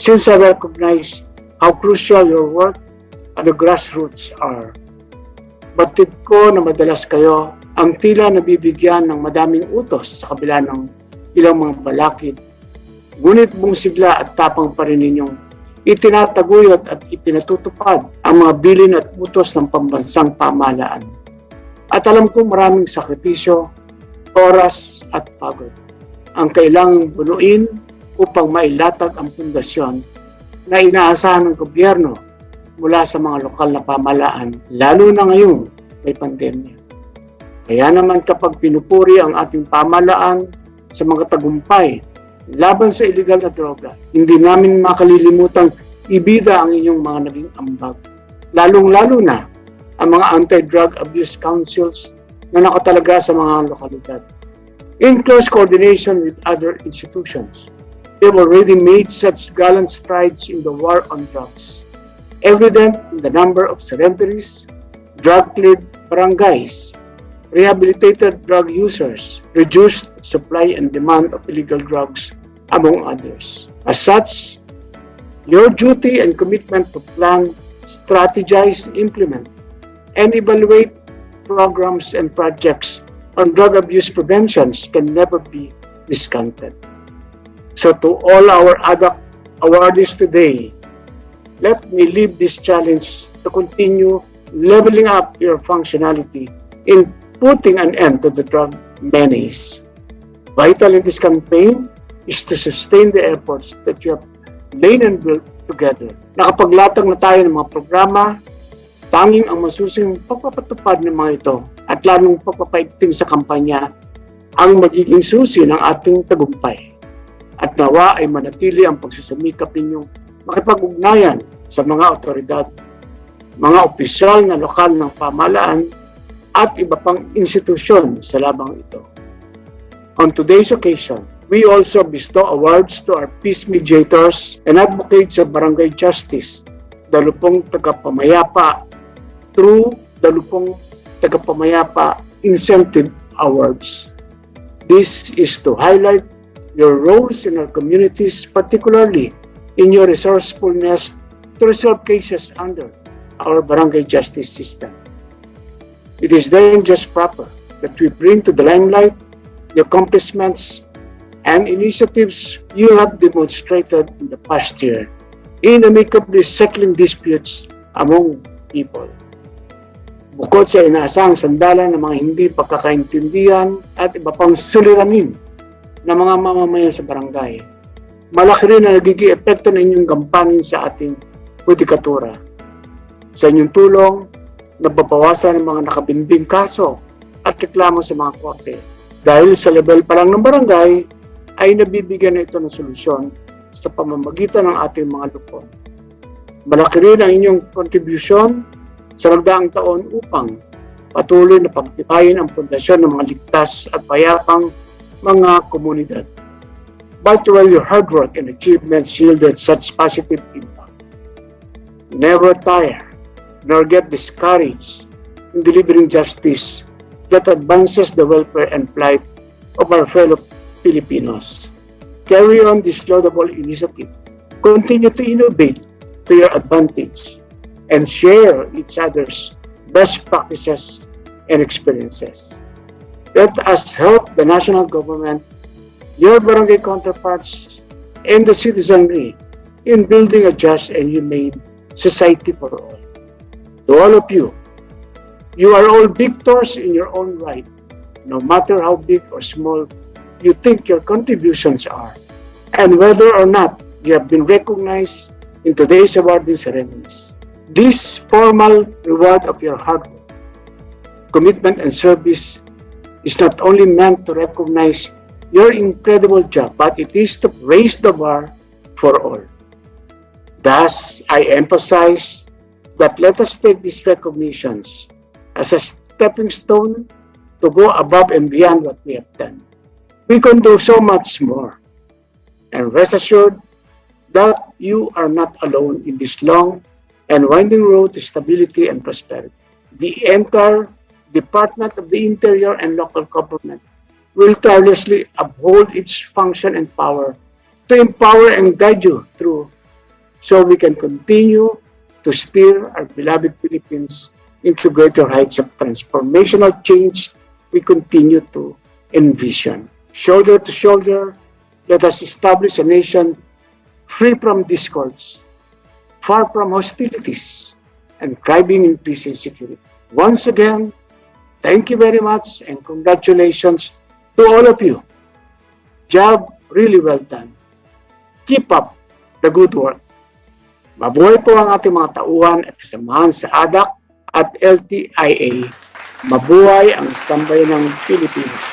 since I recognize how crucial your work at the grassroots are. Batid ko na madalas kayo ang tila nabibigyan ng madaming utos sa kabila ng ilang mga balakid, ngunit buong sigla at tapang pa rin ninyong itinataguyod at ipinatutupad ang mga bilin at utos ng pambansang pamahalaan. At alam ko maraming sakripisyo, oras at pagod ang kailangang bunuin upang mailatag ang pundasyon na inaasahan ng gobyerno mula sa mga lokal na pamahalaan, lalo na ngayong may pandemya. Kaya naman kapag pinupuri ang ating pamahalaan sa mga tagumpay laban sa illegal na droga, hindi namin makalilimutang ibida ang inyong mga naging ambag, lalong-lalo na ang mga anti-drug abuse councils na nakatalaga sa mga lokalidad. In close coordination with other institutions, we have already made such gallant strides in the war on drugs, evident in the number of surrenderies, drug-cleared barangays, rehabilitated drug users, reduced supply and demand of illegal drugs, among others. As such, your duty and commitment to plan, strategize, implement, and evaluate programs and projects on drug abuse preventions can never be discounted. So to all our ADAC awardees today, let me leave this challenge to continue leveling up your functionality in putting an end to the drug menace. Vital in this campaign is to sustain the efforts that you have laid and built together. Nakapaglatag na tayo ng mga programa, tanging ang masusing pagpapatupad ng mga ito at lalong pagpapaigting sa kampanya ang magiging susi ng ating tagumpay. At nawa ay manatili ang pagsusumikap ninyong makipag-ugnayan sa mga otoridad, mga opisyal na lokal ng pamahalaan at iba pang institusyon sa labang ito. On today's occasion, we also bestow awards to our peace mediators and advocates of barangay justice, 𝗤𝗏𝗿𝗲𝗃 through 𝗤𝗏𝗿𝗃𝗃𝗃 Incentive Awards. This is to highlight your roles in our communities, particularly in your resourcefulness to resolve cases under our barangay justice system. It is then just proper that we bring to the limelight the accomplishments and initiatives you have demonstrated in the past year in amicably settling disputes among people. Bukod sa inaasahang sandalan ng mga hindi pagkakaintindihan at iba pang suliranin ng mga mamamayan sa barangay, malaki rin ang nagiging epekto ng inyong gampanin sa ating judikatura. Sa inyong tulong, nababawasan ang mga nakabimbing kaso at reklamo sa mga korte. Dahil sa level pa lang ng barangay, ay nabibigyan na ito ng solusyon sa pamamagitan ng ating mga lupon. Malaki rin ang inyong contribution sa nagdaang taon upang patuloy na pagtibayin ang pundasyon ng mga ligtas at payapang mga komunidad. But while your hard work and achievements yielded such positive impact, never tire nor get discouraged in delivering justice that advances the welfare and plight of our fellow Filipinos. Carry on this laudable initiative. Continue to innovate to your advantage and share each other's best practices and experiences. Let us help the national government, your barangay counterparts, and the citizenry in building a just and humane society for all. To all of you, you are all victors in your own right, no matter how big or small you think your contributions are, and whether or not you have been recognized in today's awarding ceremonies. This formal reward of your hard work, commitment, and service is not only meant to recognize your incredible job, but it is to raise the bar for all. Thus, I emphasize that let us take these recognitions as a stepping stone to go above and beyond what we have done. We can do so much more. And rest assured that you are not alone in this long and winding road to stability and prosperity. The entire Department of the Interior and Local Government will tirelessly uphold its function and power to empower and guide you through so we can continue to steer our beloved Philippines into greater heights of transformational change we continue to envision. Shoulder to shoulder, let us establish a nation free from discords, far from hostilities, and thriving in peace and security. Once again, thank you very much and congratulations to all of you. Job really well done. Keep up the good work. Mabuhay po ang ating mga tauhan at kasamahan sa ADAC at LTIA. Mabuhay ang sambayan ng Pilipinas.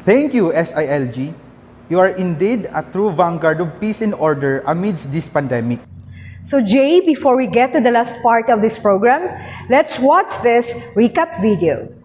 Thank you, SILG. You are indeed a true vanguard of peace and order amidst this pandemic. So Jay, before we get to the last part of this program, let's watch this recap video.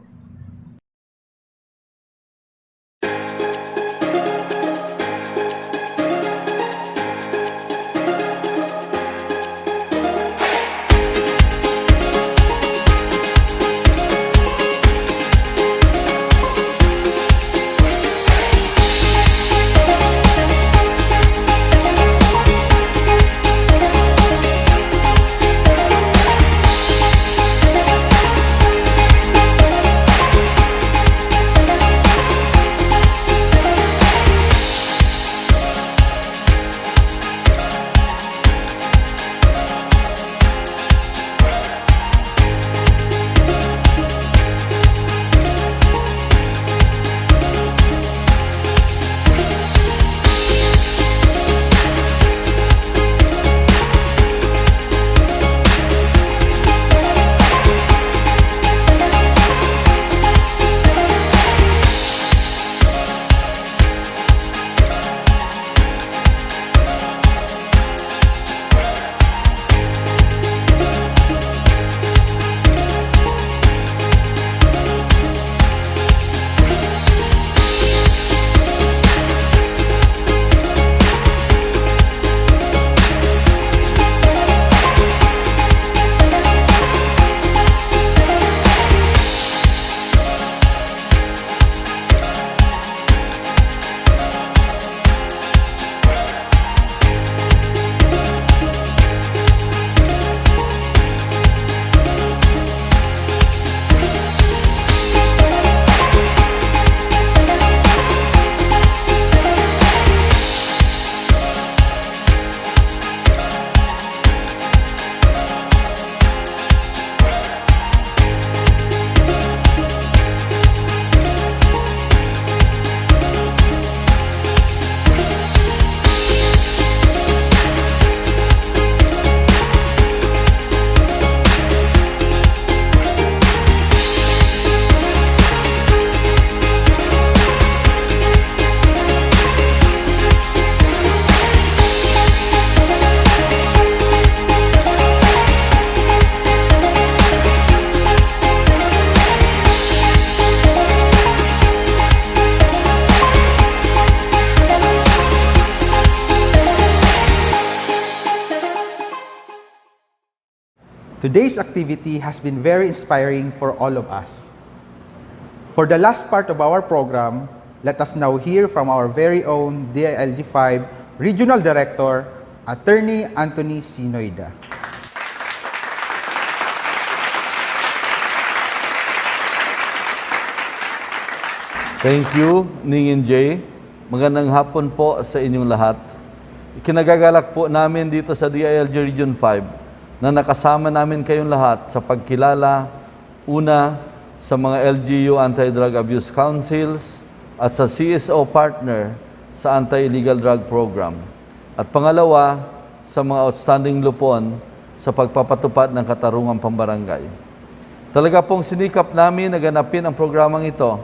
Today's activity has been very inspiring for all of us. For the last part of our program, let us now hear from our very own DILG-5 Regional Director, Attorney 𝗤𝗏𝗄𝗎 𝗏𝗏. Thank you, Ning J. Magandang hapon po sa inyong lahat. Ikinagagalak po namin dito sa DILG Region 5 na nakasama namin kayong lahat sa pagkilala, una, sa mga LGU Anti-Drug Abuse Councils at sa CSO partner sa Anti-Illegal Drug Program. At pangalawa, sa mga outstanding lupon sa pagpapatupad ng katarungang pambarangay. Talaga pong sinikap namin na ganapin ang programang ito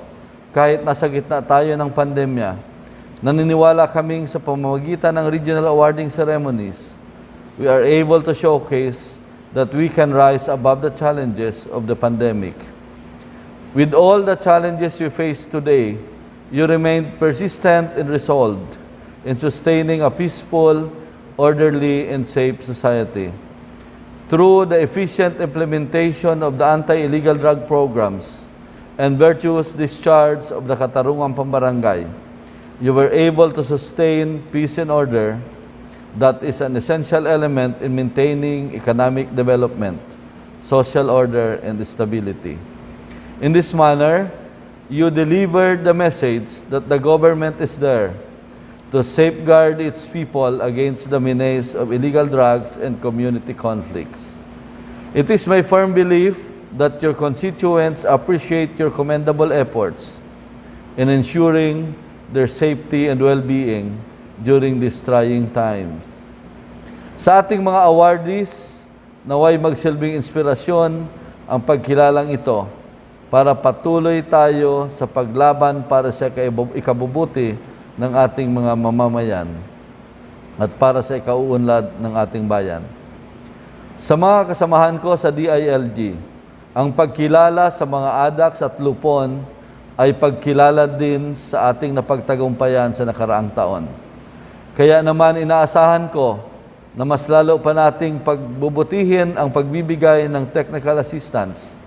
kahit nasa gitna tayo ng pandemya. Naniniwala kaming sa pamamagitan ng regional awarding ceremonies, we are able to showcase that we can rise above the challenges of the pandemic. With all the challenges we face today, you remained persistent and resolved in sustaining a peaceful, orderly, and safe society. Through the efficient implementation of the anti-illegal drug programs and virtuous discharge of the katarungang pambarangay, you were able to sustain peace and order that is an essential element in maintaining economic development, social order, and stability. In this manner, you delivered the message that the government is there to safeguard its people against the menace of illegal drugs and community conflicts. It is my firm belief that your constituents appreciate your commendable efforts in ensuring their safety and well-being during these trying times. Sa ating mga awardees, naway magsilbing inspirasyon ang pagkilalang ito para patuloy tayo sa paglaban para sa ikabubuti ng ating mga mamamayan at para sa ikauunlad ng ating bayan. Sa mga kasamahan ko sa DILG, ang pagkilala sa mga ADACs at lupon ay pagkilala din sa ating napagtagumpayan sa nakaraang taon. Kaya naman inaasahan ko na mas lalo pa nating pagbubutihin ang pagbibigay ng technical assistance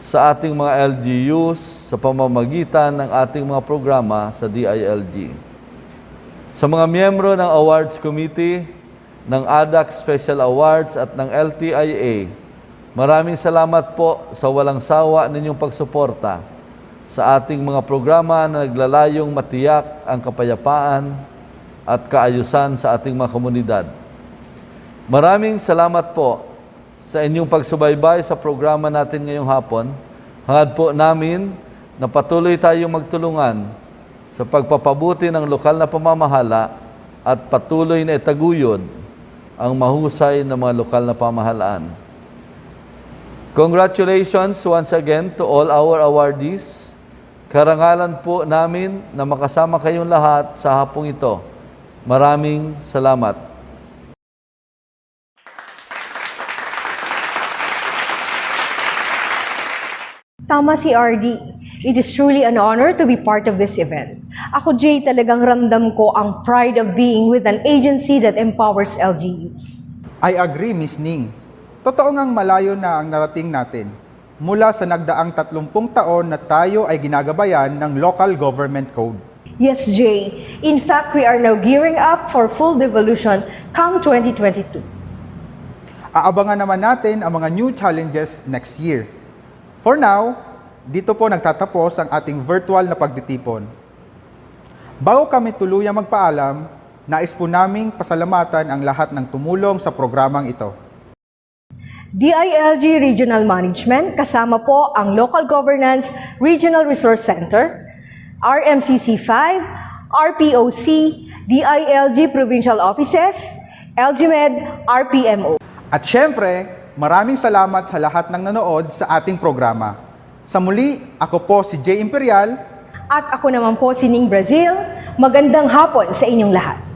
sa ating mga LGUs sa pamamagitan ng ating mga programa sa DILG. Sa mga miyembro ng Awards Committee, ng ADAC Special Awards at ng LTIA, maraming salamat po sa walang sawa ninyong pagsuporta sa ating mga programa na naglalayong matiyak ang kapayapaan at kaayusan sa ating mga komunidad. Maraming salamat po sa inyong pagsubaybay sa programa natin ngayong hapon. Hangad po namin na patuloy tayong magtulungan sa pagpapabuti ng lokal na pamamahala at patuloy na itaguyod ang mahusay na mga lokal na pamahalaan. Congratulations once again to all our awardees. Karangalan po namin na makasama kayong lahat sa hapong ito. Maraming salamat. Tama si RD. It is truly an honor to be part of this event. Ako, Jay, talagang ramdam ko ang pride of being with an agency that empowers LGUs. I agree, Ms. Ning. Totoo ngang malayo na ang narating natin. Mula sa nagdaang 30 taon na tayo ay ginagabayan ng Local Government Code. Yes, Jay. In fact, we are now gearing up for full devolution come 2022. Aabangan naman natin ang mga new challenges next year. For now, dito po nagtatapos ang ating virtual na pagtitipon. Bago kami tuluyang magpaalam, nais po naming pasalamatan ang lahat ng tumulong sa programang ito. DILG Regional Management, kasama po ang Local Governance Regional Resource Center, RMCC 5, RPOC, DILG Provincial Offices, LGMED, RPMO. At syempre, maraming salamat sa lahat ng nanood sa ating programa. Sa muli, ako po si 𝗂𝗄𝗿𝗶𝗶𝗄𝗏. At ako naman po si Ning Brazil. Magandang hapon sa inyong lahat.